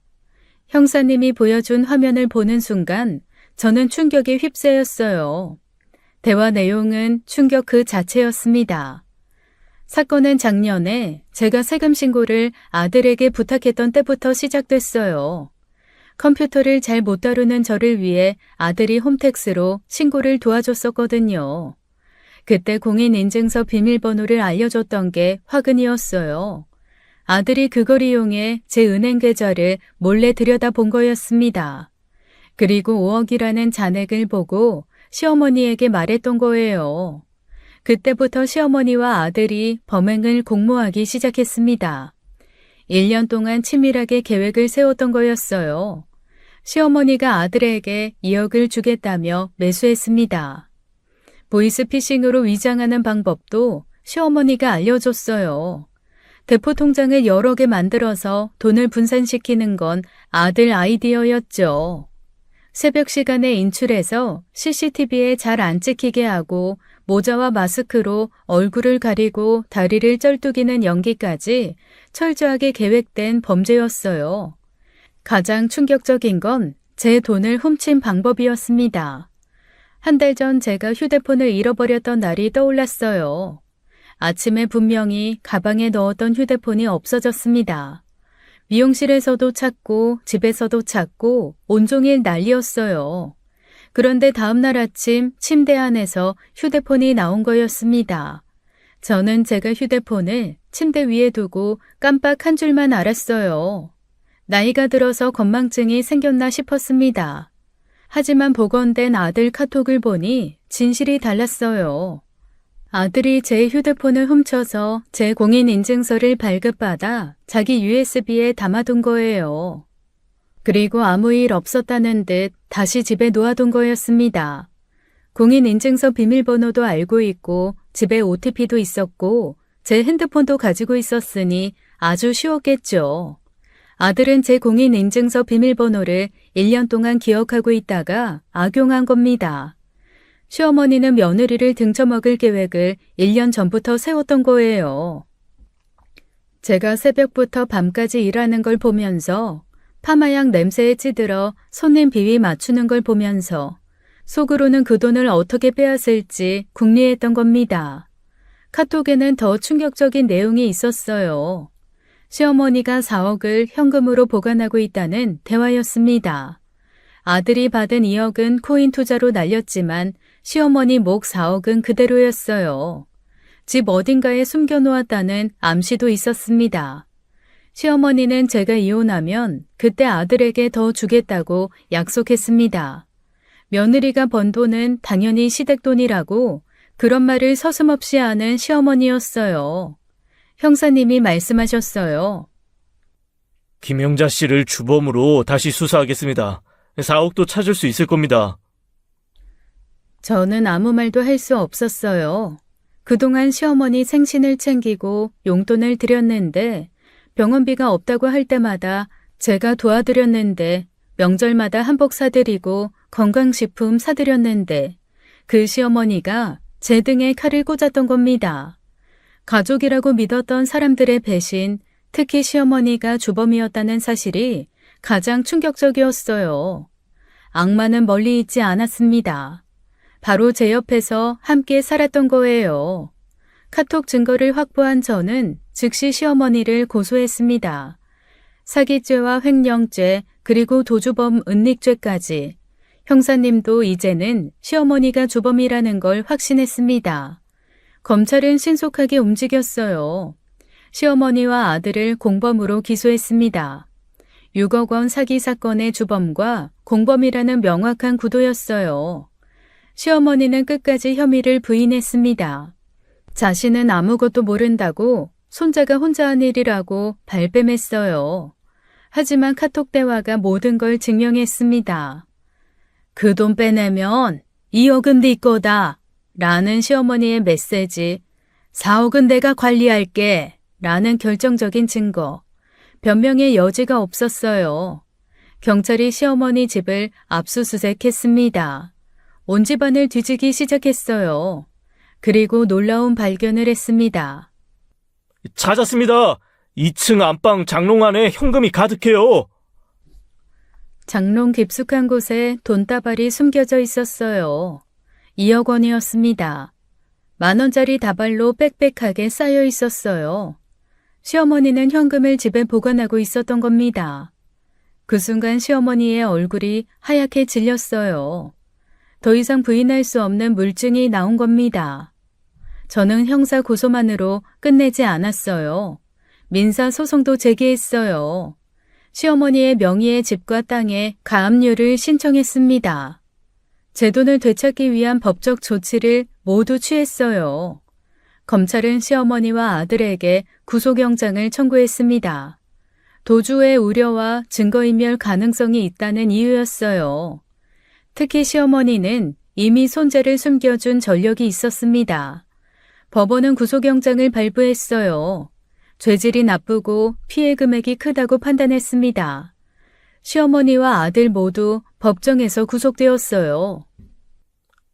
형사님이 보여준 화면을 보는 순간 저는 충격에 휩싸였어요. 대화 내용은 충격 그 자체였습니다. 사건은 작년에 제가 세금 신고를 아들에게 부탁했던 때부터 시작됐어요. 컴퓨터를 잘 못 다루는 저를 위해 아들이 홈택스로 신고를 도와줬었거든요. 그때 공인인증서 비밀번호를 알려줬던 게 화근이었어요. 아들이 그걸 이용해 제 은행 계좌를 몰래 들여다본 거였습니다. 그리고 5억이라는 잔액을 보고 시어머니에게 말했던 거예요. 그때부터 시어머니와 아들이 범행을 공모하기 시작했습니다. 1년 동안 치밀하게 계획을 세웠던 거였어요. 시어머니가 아들에게 2억을 주겠다며 매수했습니다. 보이스피싱으로 위장하는 방법도 시어머니가 알려줬어요. 대포통장을 여러 개 만들어서 돈을 분산시키는 건 아들 아이디어였죠. 새벽 시간에 인출해서 CCTV에 잘 안 찍히게 하고 모자와 마스크로 얼굴을 가리고 다리를 쩔뚝이는 연기까지 철저하게 계획된 범죄였어요. 가장 충격적인 건 제 돈을 훔친 방법이었습니다. 한 달 전 제가 휴대폰을 잃어버렸던 날이 떠올랐어요. 아침에 분명히 가방에 넣었던 휴대폰이 없어졌습니다. 미용실에서도 찾고 집에서도 찾고 온종일 난리였어요. 그런데 다음날 아침 침대 안에서 휴대폰이 나온 거였습니다. 저는 제가 휴대폰을 침대 위에 두고 깜빡 한 줄만 알았어요. 나이가 들어서 건망증이 생겼나 싶었습니다. 하지만 복원된 아들 카톡을 보니 진실이 달랐어요. 아들이 제 휴대폰을 훔쳐서 제 공인인증서를 발급받아 자기 USB에 담아둔 거예요. 그리고 아무 일 없었다는 듯 다시 집에 놓아둔 거였습니다. 공인인증서 비밀번호도 알고 있고 집에 OTP도 있었고 제 핸드폰도 가지고 있었으니 아주 쉬웠겠죠. 아들은 제 공인인증서 비밀번호를 1년 동안 기억하고 있다가 악용한 겁니다. 시어머니는 며느리를 등쳐먹을 계획을 1년 전부터 세웠던 거예요. 제가 새벽부터 밤까지 일하는 걸 보면서 파마약 냄새에 찌들어 손님 비위 맞추는 걸 보면서 속으로는 그 돈을 어떻게 빼앗을지 궁리했던 겁니다. 카톡에는 더 충격적인 내용이 있었어요. 시어머니가 4억을 현금으로 보관하고 있다는 대화였습니다. 아들이 받은 2억은 코인 투자로 날렸지만 시어머니 목 4억은 그대로였어요. 집 어딘가에 숨겨놓았다는 암시도 있었습니다. 시어머니는 제가 이혼하면 그때 아들에게 더 주겠다고 약속했습니다. 며느리가 번 돈은 당연히 시댁돈이라고 그런 말을 서슴없이 하는 시어머니였어요. 형사님이 말씀하셨어요. 김영자 씨를 주범으로 다시 수사하겠습니다. 4억도 찾을 수 있을 겁니다. 저는 아무 말도 할 수 없었어요. 그동안 시어머니 생신을 챙기고 용돈을 드렸는데 병원비가 없다고 할 때마다 제가 도와드렸는데 명절마다 한복 사드리고 건강식품 사드렸는데 그 시어머니가 제 등에 칼을 꽂았던 겁니다. 가족이라고 믿었던 사람들의 배신, 특히 시어머니가 주범이었다는 사실이 가장 충격적이었어요. 악마는 멀리 있지 않았습니다. 바로 제 옆에서 함께 살았던 거예요. 카톡 증거를 확보한 저는 즉시 시어머니를 고소했습니다. 사기죄와 횡령죄 그리고 도주범 은닉죄까지. 형사님도 이제는 시어머니가 주범이라는 걸 확신했습니다. 검찰은 신속하게 움직였어요. 시어머니와 아들을 공범으로 기소했습니다. 6억 원 사기 사건의 주범과 공범이라는 명확한 구도였어요. 시어머니는 끝까지 혐의를 부인했습니다. 자신은 아무것도 모른다고 손자가 혼자 한 일이라고 발뺌했어요. 하지만 카톡 대화가 모든 걸 증명했습니다. 그 돈 빼내면 2억은 네 거다 라는 시어머니의 메시지, 4억은 내가 관리할게 라는 결정적인 증거, 변명의 여지가 없었어요. 경찰이 시어머니 집을 압수수색했습니다. 온 집안을 뒤지기 시작했어요. 그리고 놀라운 발견을 했습니다. 찾았습니다. 2층 안방 장롱 안에 현금이 가득해요. 장롱 깊숙한 곳에 돈다발이 숨겨져 있었어요. 2억 원이었습니다. 10,000원짜리 다발로 빽빽하게 쌓여 있었어요. 시어머니는 현금을 집에 보관하고 있었던 겁니다. 그 순간 시어머니의 얼굴이 하얗게 질렸어요. 더 이상 부인할 수 없는 물증이 나온 겁니다. 저는 형사 고소만으로 끝내지 않았어요. 민사 소송도 제기했어요. 시어머니의 명의의 집과 땅에 가압류를 신청했습니다. 제 돈을 되찾기 위한 법적 조치를 모두 취했어요. 검찰은 시어머니와 아들에게 구속영장을 청구했습니다. 도주의 우려와 증거인멸 가능성이 있다는 이유였어요. 특히 시어머니는 이미 손재를 숨겨준 전력이 있었습니다. 법원은 구속영장을 발부했어요. 죄질이 나쁘고 피해 금액이 크다고 판단했습니다. 시어머니와 아들 모두 법정에서 구속되었어요.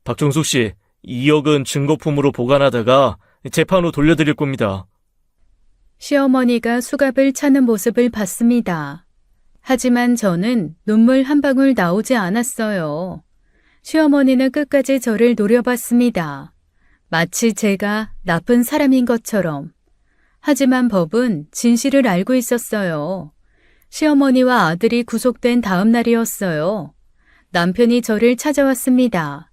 박종숙 씨, 2억은 증거품으로 보관하다가 재판 후 돌려드릴 겁니다. 시어머니가 수갑을 차는 모습을 봤습니다. 하지만 저는 눈물 한 방울 나오지 않았어요. 시어머니는 끝까지 저를 노려봤습니다. 마치 제가 나쁜 사람인 것처럼. 하지만 법은 진실을 알고 있었어요. 시어머니와 아들이 구속된 다음 날이었어요. 남편이 저를 찾아왔습니다.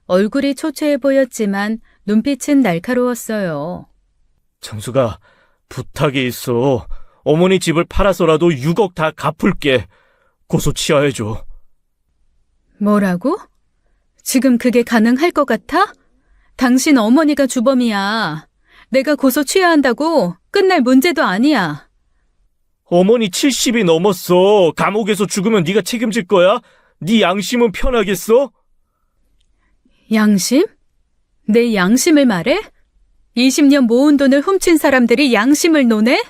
얼굴이 초췌해 보였지만 눈빛은 날카로웠어요. 정수가, 부탁이 있어. 어머니 집을 팔아서라도 6억 다 갚을게. 고소 취하해줘. 뭐라고? 지금 그게 가능할 것 같아? 당신 어머니가 주범이야. 내가 고소 취하한다고 끝날 문제도 아니야. 어머니 70이 넘었어. 감옥에서 죽으면 네가 책임질 거야? 네 양심은 편하겠어? 양심? 내 양심을 말해? 20년 모은 돈을 훔친 사람들이 양심을 노네?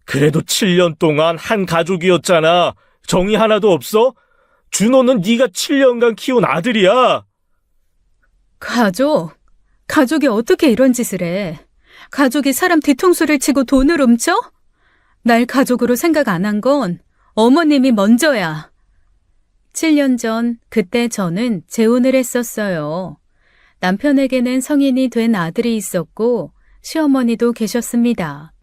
그래도 7년 동안 한 가족이었잖아. 정이 하나도 없어? 준호는 네가 7년간 키운 아들이야. 가족이 어떻게 이런 짓을 해? 가족이 사람 뒤통수를 치고 돈을 훔쳐? 날 가족으로 생각 안 한 건 어머님이 먼저야. 7년 전 그때 저는 재혼을 했었어요. 남편에게는 성인이 된 아들이 있었고 시어머니도 계셨습니다.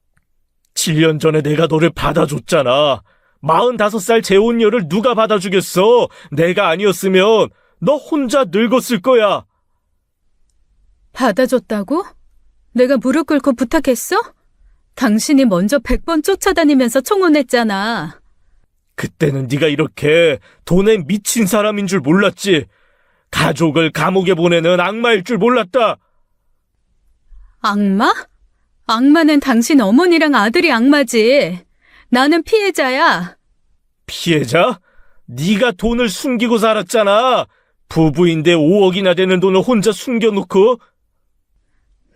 7년 전에 내가 너를 받아줬잖아. 45살 재혼녀를 누가 받아주겠어? 내가 아니었으면 너 혼자 늙었을 거야. 받아줬다고? 내가 무릎 꿇고 부탁했어? 당신이 먼저 100번 쫓아다니면서 청혼했잖아. 그때는 네가 이렇게 돈에 미친 사람인 줄 몰랐지. 가족을 감옥에 보내는 악마일 줄 몰랐다. 악마? 악마는 당신 어머니랑 아들이 악마지. 나는 피해자야. 피해자? 네가 돈을 숨기고 살았잖아. 부부인데 5억이나 되는 돈을 혼자 숨겨놓고.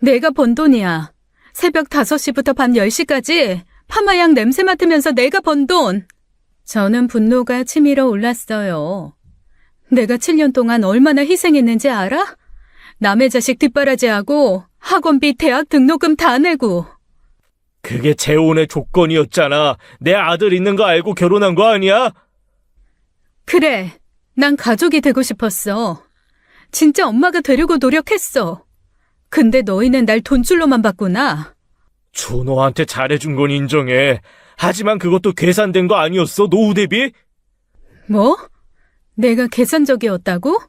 내가 번 돈이야. 새벽 5시부터 밤 10시까지 파마약 냄새 맡으면서 내가 번 돈. 저는 분노가 치밀어 올랐어요. 내가 7년 동안 얼마나 희생했는지 알아? 남의 자식 뒷바라지하고 학원비, 대학 등록금 다 내고. 그게 재혼의 조건이었잖아. 내 아들 있는 거 알고 결혼한 거 아니야? 그래, 난 가족이 되고 싶었어. 진짜 엄마가 되려고 노력했어. 근데 너희는 날 돈줄로만 봤구나. 준호한테 잘해준 건 인정해. 하지만 그것도 계산된 거 아니었어, 노후 대비? 뭐? 내가 계산적이었다고?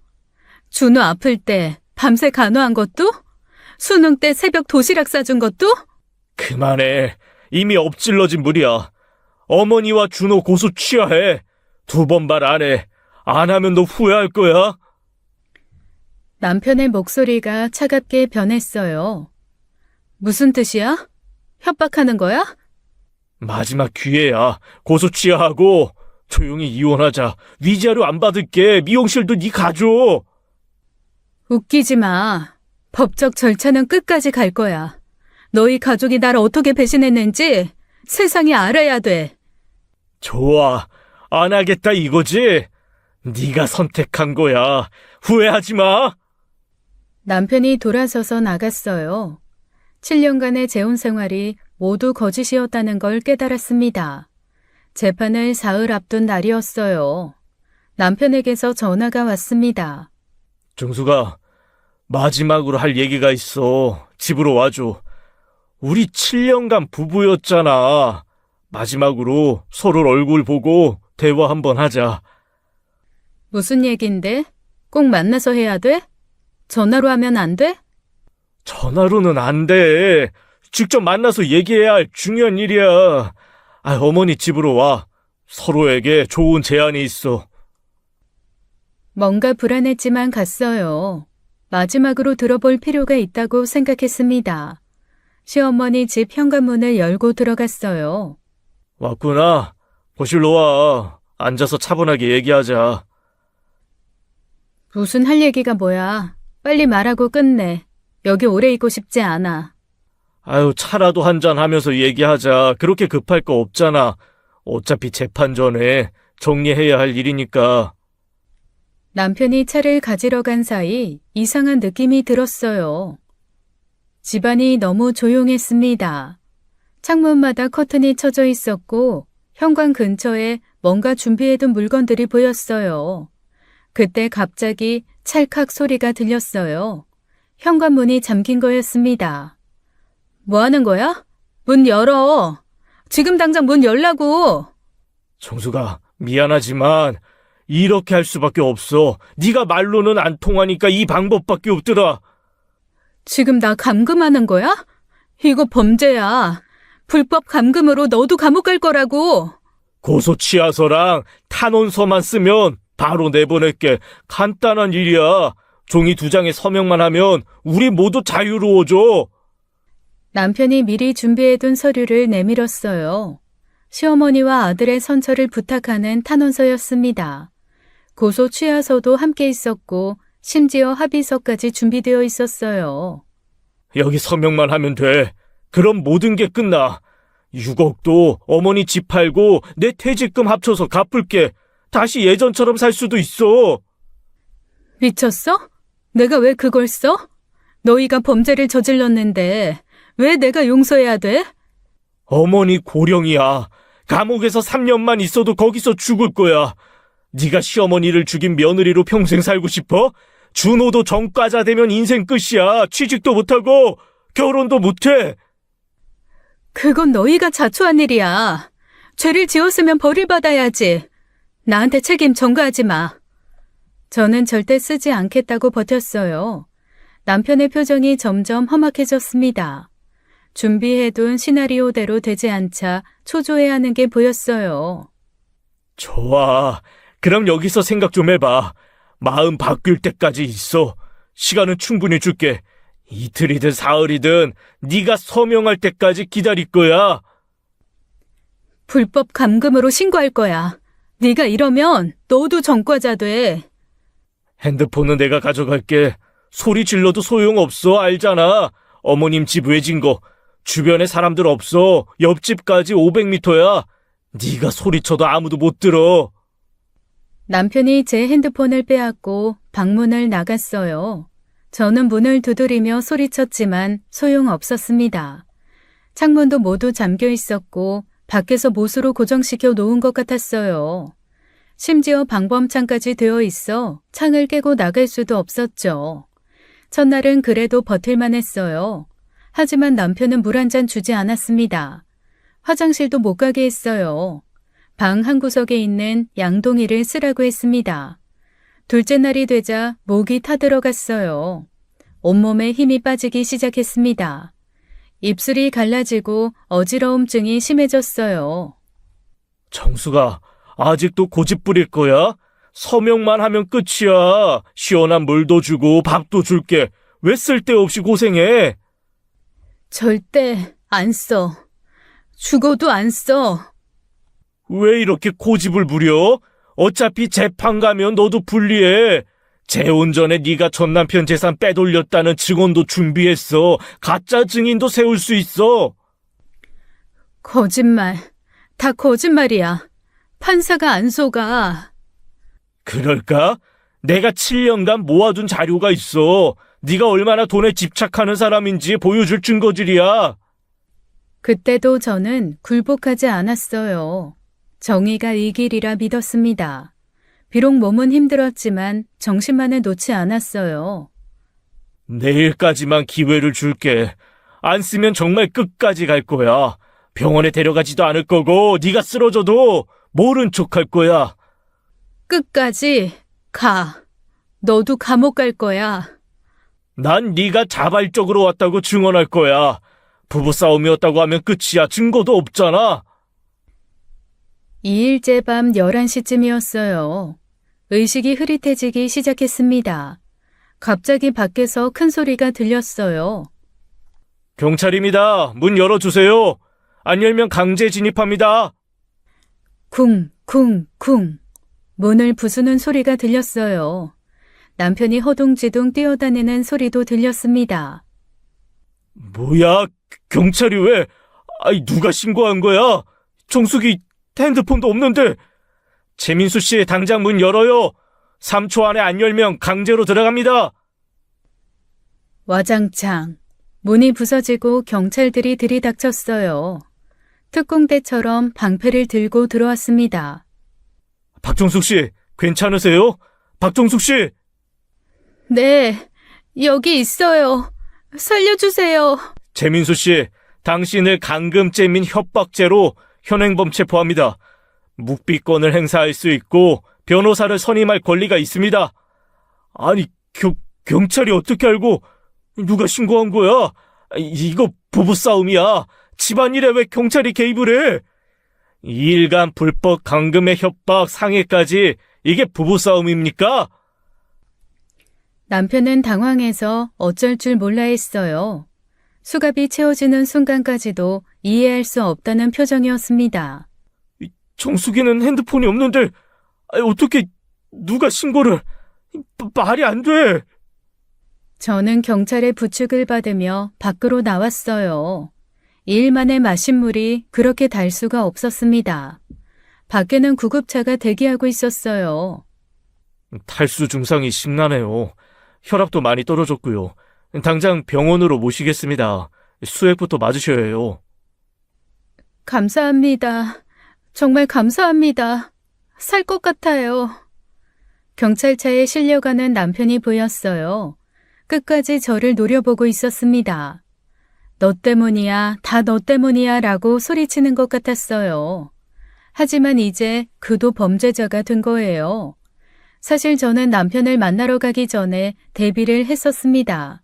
준호 아플 때 밤새 간호한 것도? 수능 때 새벽 도시락 싸준 것도? 그만해. 이미 엎질러진 물이야. 어머니와 준호 고소 취하해. 2번 말 안 해. 안 하면 너 후회할 거야. 남편의 목소리가 차갑게 변했어요. 무슨 뜻이야? 협박하는 거야? 마지막 기회야. 고소 취하하고 조용히 이혼하자. 위자료 안 받을게. 미용실도 네 가줘. 웃기지 마. 법적 절차는 끝까지 갈 거야. 너희 가족이 날 어떻게 배신했는지 세상이 알아야 돼. 좋아. 안 하겠다 이거지? 네가 선택한 거야. 후회하지 마. 남편이 돌아서서 나갔어요. 7년간의 재혼 생활이 모두 거짓이었다는 걸 깨달았습니다. 재판을 사흘 앞둔 날이었어요. 남편에게서 전화가 왔습니다. 정수가 마지막으로 할 얘기가 있어. 집으로 와줘. 우리 7년간 부부였잖아. 마지막으로 서로 얼굴 보고 대화 한번 하자. 무슨 얘긴데? 꼭 만나서 해야 돼? 전화로 하면 안 돼? 전화로는 안 돼. 직접 만나서 얘기해야 할 중요한 일이야. 어머니 집으로 와. 서로에게 좋은 제안이 있어. 뭔가 불안했지만 갔어요. 마지막으로 들어볼 필요가 있다고 생각했습니다. 시어머니 집 현관문을 열고 들어갔어요. 왔구나. 거실로 와. 앉아서 차분하게 얘기하자. 무슨 할 얘기가 뭐야. 빨리 말하고 끝내. 여기 오래 있고 싶지 않아. 차라도 한잔 하면서 얘기하자. 그렇게 급할 거 없잖아. 어차피 재판 전에 정리해야 할 일이니까. 남편이 차를 가지러 간 사이 이상한 느낌이 들었어요. 집안이 너무 조용했습니다. 창문마다 커튼이 쳐져 있었고 현관 근처에 뭔가 준비해둔 물건들이 보였어요. 그때 갑자기 찰칵 소리가 들렸어요. 현관문이 잠긴 거였습니다. 뭐 하는 거야? 문 열어. 지금 당장 문 열라고. 정수가 미안하지만 이렇게 할 수밖에 없어. 네가 말로는 안 통하니까 이 방법밖에 없더라. 지금 나 감금하는 거야? 이거 범죄야. 불법 감금으로 너도 감옥 갈 거라고. 고소 취하서랑 탄원서만 쓰면 바로 내보낼게. 간단한 일이야. 종이 2장에 서명만 하면 우리 모두 자유로워져. 남편이 미리 준비해둔 서류를 내밀었어요. 시어머니와 아들의 선처를 부탁하는 탄원서였습니다. 고소 취하서도 함께 있었고 심지어 합의서까지 준비되어 있었어요. 여기 서명만 하면 돼. 그럼 모든 게 끝나. 6억도 어머니 집 팔고 내 퇴직금 합쳐서 갚을게. 다시 예전처럼 살 수도 있어. 미쳤어? 내가 왜 그걸 써? 너희가 범죄를 저질렀는데 왜 내가 용서해야 돼? 어머니 고령이야. 감옥에서 3년만 있어도 거기서 죽을 거야. 네가 시어머니를 죽인 며느리로 평생 살고 싶어? 준호도 전과자 되면 인생 끝이야. 취직도 못하고 결혼도 못해. 그건 너희가 자초한 일이야. 죄를 지었으면 벌을 받아야지. 나한테 책임 전가하지 마. 저는 절대 쓰지 않겠다고 버텼어요. 남편의 표정이 점점 험악해졌습니다. 준비해둔 시나리오대로 되지 않자 초조해하는 게 보였어요. 좋아. 그럼 여기서 생각 좀 해봐. 마음 바뀔 때까지 있어. 시간은 충분히 줄게. 이틀이든 사흘이든 네가 서명할 때까지 기다릴 거야. 불법 감금으로 신고할 거야. 네가 이러면 너도 전과자 돼. 핸드폰은 내가 가져갈게. 소리 질러도 소용없어. 알잖아. 어머님 집 외진 거. 주변에 사람들 없어. 옆집까지 500m야. 네가 소리쳐도 아무도 못 들어. 남편이 제 핸드폰을 빼앗고 방문을 나갔어요. 저는 문을 두드리며 소리쳤지만 소용없었습니다. 창문도 모두 잠겨 있었고 밖에서 못으로 고정시켜 놓은 것 같았어요. 심지어 방범창까지 되어 있어 창을 깨고 나갈 수도 없었죠. 첫날은 그래도 버틸만 했어요. 하지만 남편은 물 한 잔 주지 않았습니다. 화장실도 못 가게 했어요. 방 한 구석에 있는 양동이를 쓰라고 했습니다. 둘째 날이 되자 목이 타들어갔어요. 온몸에 힘이 빠지기 시작했습니다. 입술이 갈라지고 어지러움증이 심해졌어요. 정수가 아직도 고집 부릴 거야? 서명만 하면 끝이야. 시원한 물도 주고 밥도 줄게. 왜 쓸데없이 고생해? 절대 안 써. 죽어도 안 써. 왜 이렇게 고집을 부려? 어차피 재판 가면 너도 불리해. 재혼 전에 네가 전 남편 재산 빼돌렸다는 증언도 준비했어. 가짜 증인도 세울 수 있어. 거짓말. 다 거짓말이야. 판사가 안 속아. 그럴까? 내가 7년간 모아둔 자료가 있어. 네가 얼마나 돈에 집착하는 사람인지 보여줄 증거들이야. 그때도 저는 굴복하지 않았어요. 정의가 이길이라 믿었습니다. 비록 몸은 힘들었지만 정신만은 놓지 않았어요. 내일까지만 기회를 줄게. 안 쓰면 정말 끝까지 갈 거야. 병원에 데려가지도 않을 거고 네가 쓰러져도 모른 척 할 거야. 끝까지 가. 너도 감옥 갈 거야. 난 네가 자발적으로 왔다고 증언할 거야. 부부싸움이었다고 하면 끝이야. 증거도 없잖아. 2일째 밤 11시쯤이었어요. 의식이 흐릿해지기 시작했습니다. 갑자기 밖에서 큰 소리가 들렸어요. 경찰입니다. 문 열어주세요. 안 열면 강제 진입합니다. 쿵, 쿵, 쿵. 문을 부수는 소리가 들렸어요. 남편이 허둥지둥 뛰어다니는 소리도 들렸습니다. 뭐야? 경찰이 왜? 아이, 누가 신고한 거야? 정숙이 핸드폰도 없는데. 재민수 씨, 당장 문 열어요. 3초 안에 안 열면 강제로 들어갑니다. 와장창. 문이 부서지고 경찰들이 들이닥쳤어요. 특공대처럼 방패를 들고 들어왔습니다. 박정숙 씨, 괜찮으세요? 박정숙 씨! 네, 여기 있어요. 살려주세요. 재민수 씨, 당신을 감금죄 및 협박죄로 현행범 체포합니다. 묵비권을 행사할 수 있고 변호사를 선임할 권리가 있습니다. 아니, 경찰이 어떻게 알고 누가 신고한 거야? 이거 부부싸움이야. 집안일에 왜 경찰이 개입을 해? 2일간 불법 감금의 협박 상해까지 이게 부부싸움입니까? 남편은 당황해서 어쩔 줄 몰라 했어요. 수갑이 채워지는 순간까지도 이해할 수 없다는 표정이었습니다. 정숙이는 핸드폰이 없는데 어떻게 누가 신고를... 말이 안 돼. 저는 경찰의 부축을 받으며 밖으로 나왔어요. 2일 만에 마신 물이 그렇게 달 수가 없었습니다. 밖에는 구급차가 대기하고 있었어요. 탈수 증상이 심하네요. 혈압도 많이 떨어졌고요. 당장 병원으로 모시겠습니다. 수액부터 맞으셔야 해요. 감사합니다. 정말 감사합니다. 살 것 같아요. 경찰차에 실려가는 남편이 보였어요. 끝까지 저를 노려보고 있었습니다. 너 때문이야, 다 너 때문이야 라고 소리치는 것 같았어요. 하지만 이제 그도 범죄자가 된 거예요. 사실 저는 남편을 만나러 가기 전에 대비를 했었습니다.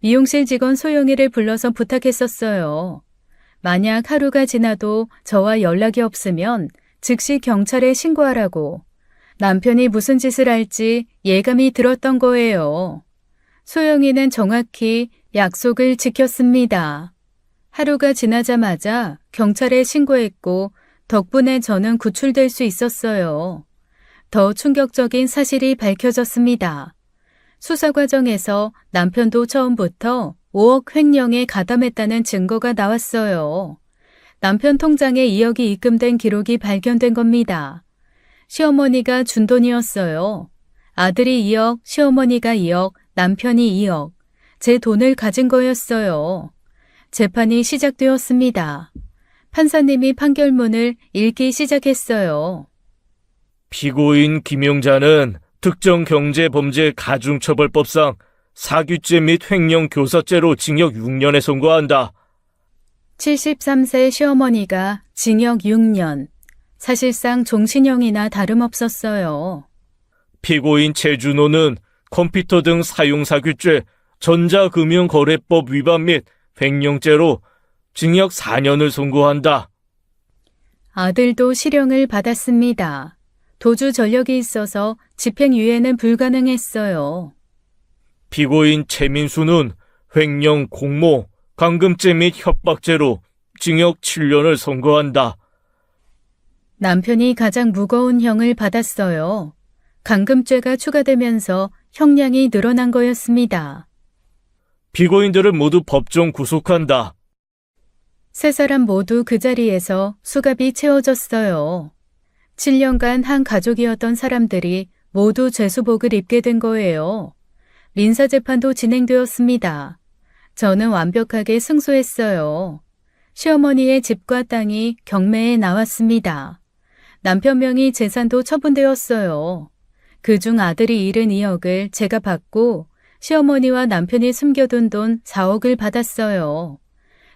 미용실 직원 소영이를 불러서 부탁했었어요. 만약 하루가 지나도 저와 연락이 없으면 즉시 경찰에 신고하라고. 남편이 무슨 짓을 할지 예감이 들었던 거예요. 소영이는 정확히 약속을 지켰습니다. 하루가 지나자마자 경찰에 신고했고 덕분에 저는 구출될 수 있었어요. 더 충격적인 사실이 밝혀졌습니다. 수사 과정에서 남편도 처음부터 5억 횡령에 가담했다는 증거가 나왔어요. 남편 통장에 2억이 입금된 기록이 발견된 겁니다. 시어머니가 준 돈이었어요. 아들이 2억, 시어머니가 2억, 남편이 2억. 제 돈을 가진 거였어요. 재판이 시작되었습니다. 판사님이 판결문을 읽기 시작했어요. 피고인 김용자는 특정경제범죄 가중처벌법상 사규죄 및 횡령 교사죄로 징역 6년에 선고한다. 73세 시어머니가 징역 6년. 사실상 종신형이나 다름없었어요. 피고인 최준호는 컴퓨터 등 사용사규죄, 전자금융거래법 위반 및 횡령죄로 징역 4년을 선고한다. 아들도 실형을 받았습니다. 도주 전력이 있어서 집행유예는 불가능했어요. 피고인 최민수는 횡령 공모, 감금죄 및 협박죄로 징역 7년을 선고한다. 남편이 가장 무거운 형을 받았어요. 감금죄가 추가되면서 형량이 늘어난 거였습니다. 피고인들을 모두 법정 구속한다. 세 사람 모두 그 자리에서 수갑이 채워졌어요. 7년간 한 가족이었던 사람들이 모두 죄수복을 입게 된 거예요. 민사재판도 진행되었습니다. 저는 완벽하게 승소했어요. 시어머니의 집과 땅이 경매에 나왔습니다. 남편 명의 재산도 처분되었어요. 그중 아들이 잃은 2억을 제가 받고 시어머니와 남편이 숨겨둔 돈 4억을 받았어요.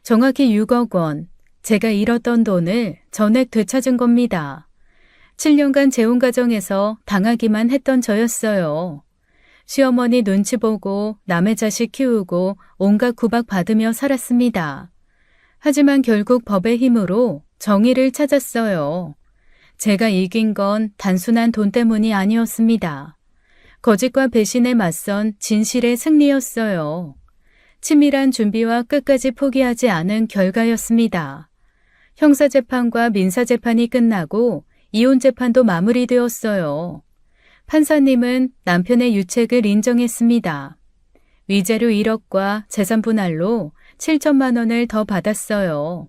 정확히 6억 원, 제가 잃었던 돈을 전액 되찾은 겁니다. 7년간 재혼 가정에서 당하기만 했던 저였어요. 시어머니 눈치 보고 남의 자식 키우고 온갖 구박 받으며 살았습니다. 하지만 결국 법의 힘으로 정의를 찾았어요. 제가 이긴 건 단순한 돈 때문이 아니었습니다. 거짓과 배신에 맞선 진실의 승리였어요. 치밀한 준비와 끝까지 포기하지 않은 결과였습니다. 형사재판과 민사재판이 끝나고 이혼재판도 마무리되었어요. 판사님은 남편의 유책을 인정했습니다. 위자료 1억과 재산 분할로 7천만 원을 더 받았어요.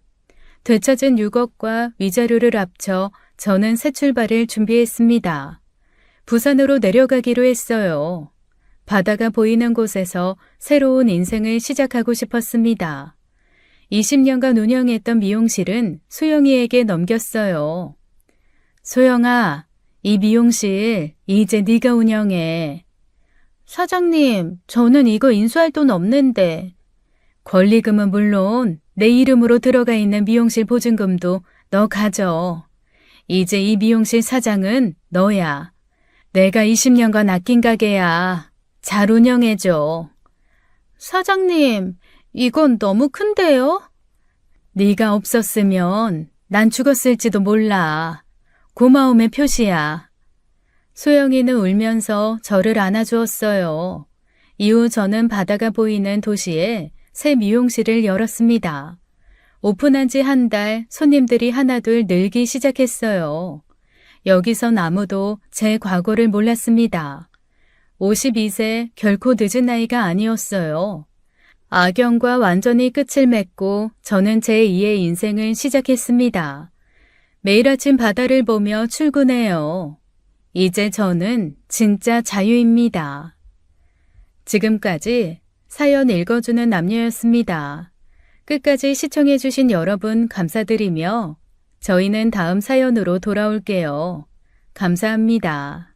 되찾은 6억과 위자료를 합쳐 저는 새 출발을 준비했습니다. 부산으로 내려가기로 했어요. 바다가 보이는 곳에서 새로운 인생을 시작하고 싶었습니다. 20년간 운영했던 미용실은 소영이에게 넘겼어요. 소영아, 이 미용실 이제 네가 운영해. 사장님, 저는 이거 인수할 돈 없는데. 권리금은 물론 내 이름으로 들어가 있는 미용실 보증금도 너 가져. 이제 이 미용실 사장은 너야. 내가 20년간 아낀 가게야. 잘 운영해줘. 사장님, 이건 너무 큰데요? 네가 없었으면 난 죽었을지도 몰라. 고마움의 표시야. 소영이는 울면서 저를 안아주었어요. 이후 저는 바다가 보이는 도시에 새 미용실을 열었습니다. 오픈한 지 한 달 손님들이 하나둘 늘기 시작했어요. 여기선 아무도 제 과거를 몰랐습니다. 52세 결코 늦은 나이가 아니었어요. 악연과 완전히 끝을 맺고 저는 제2의 인생을 시작했습니다. 매일 아침 바다를 보며 출근해요. 이제 저는 진짜 자유입니다. 지금까지 사연 읽어주는 남녀였습니다. 끝까지 시청해주신 여러분 감사드리며 저희는 다음 사연으로 돌아올게요. 감사합니다.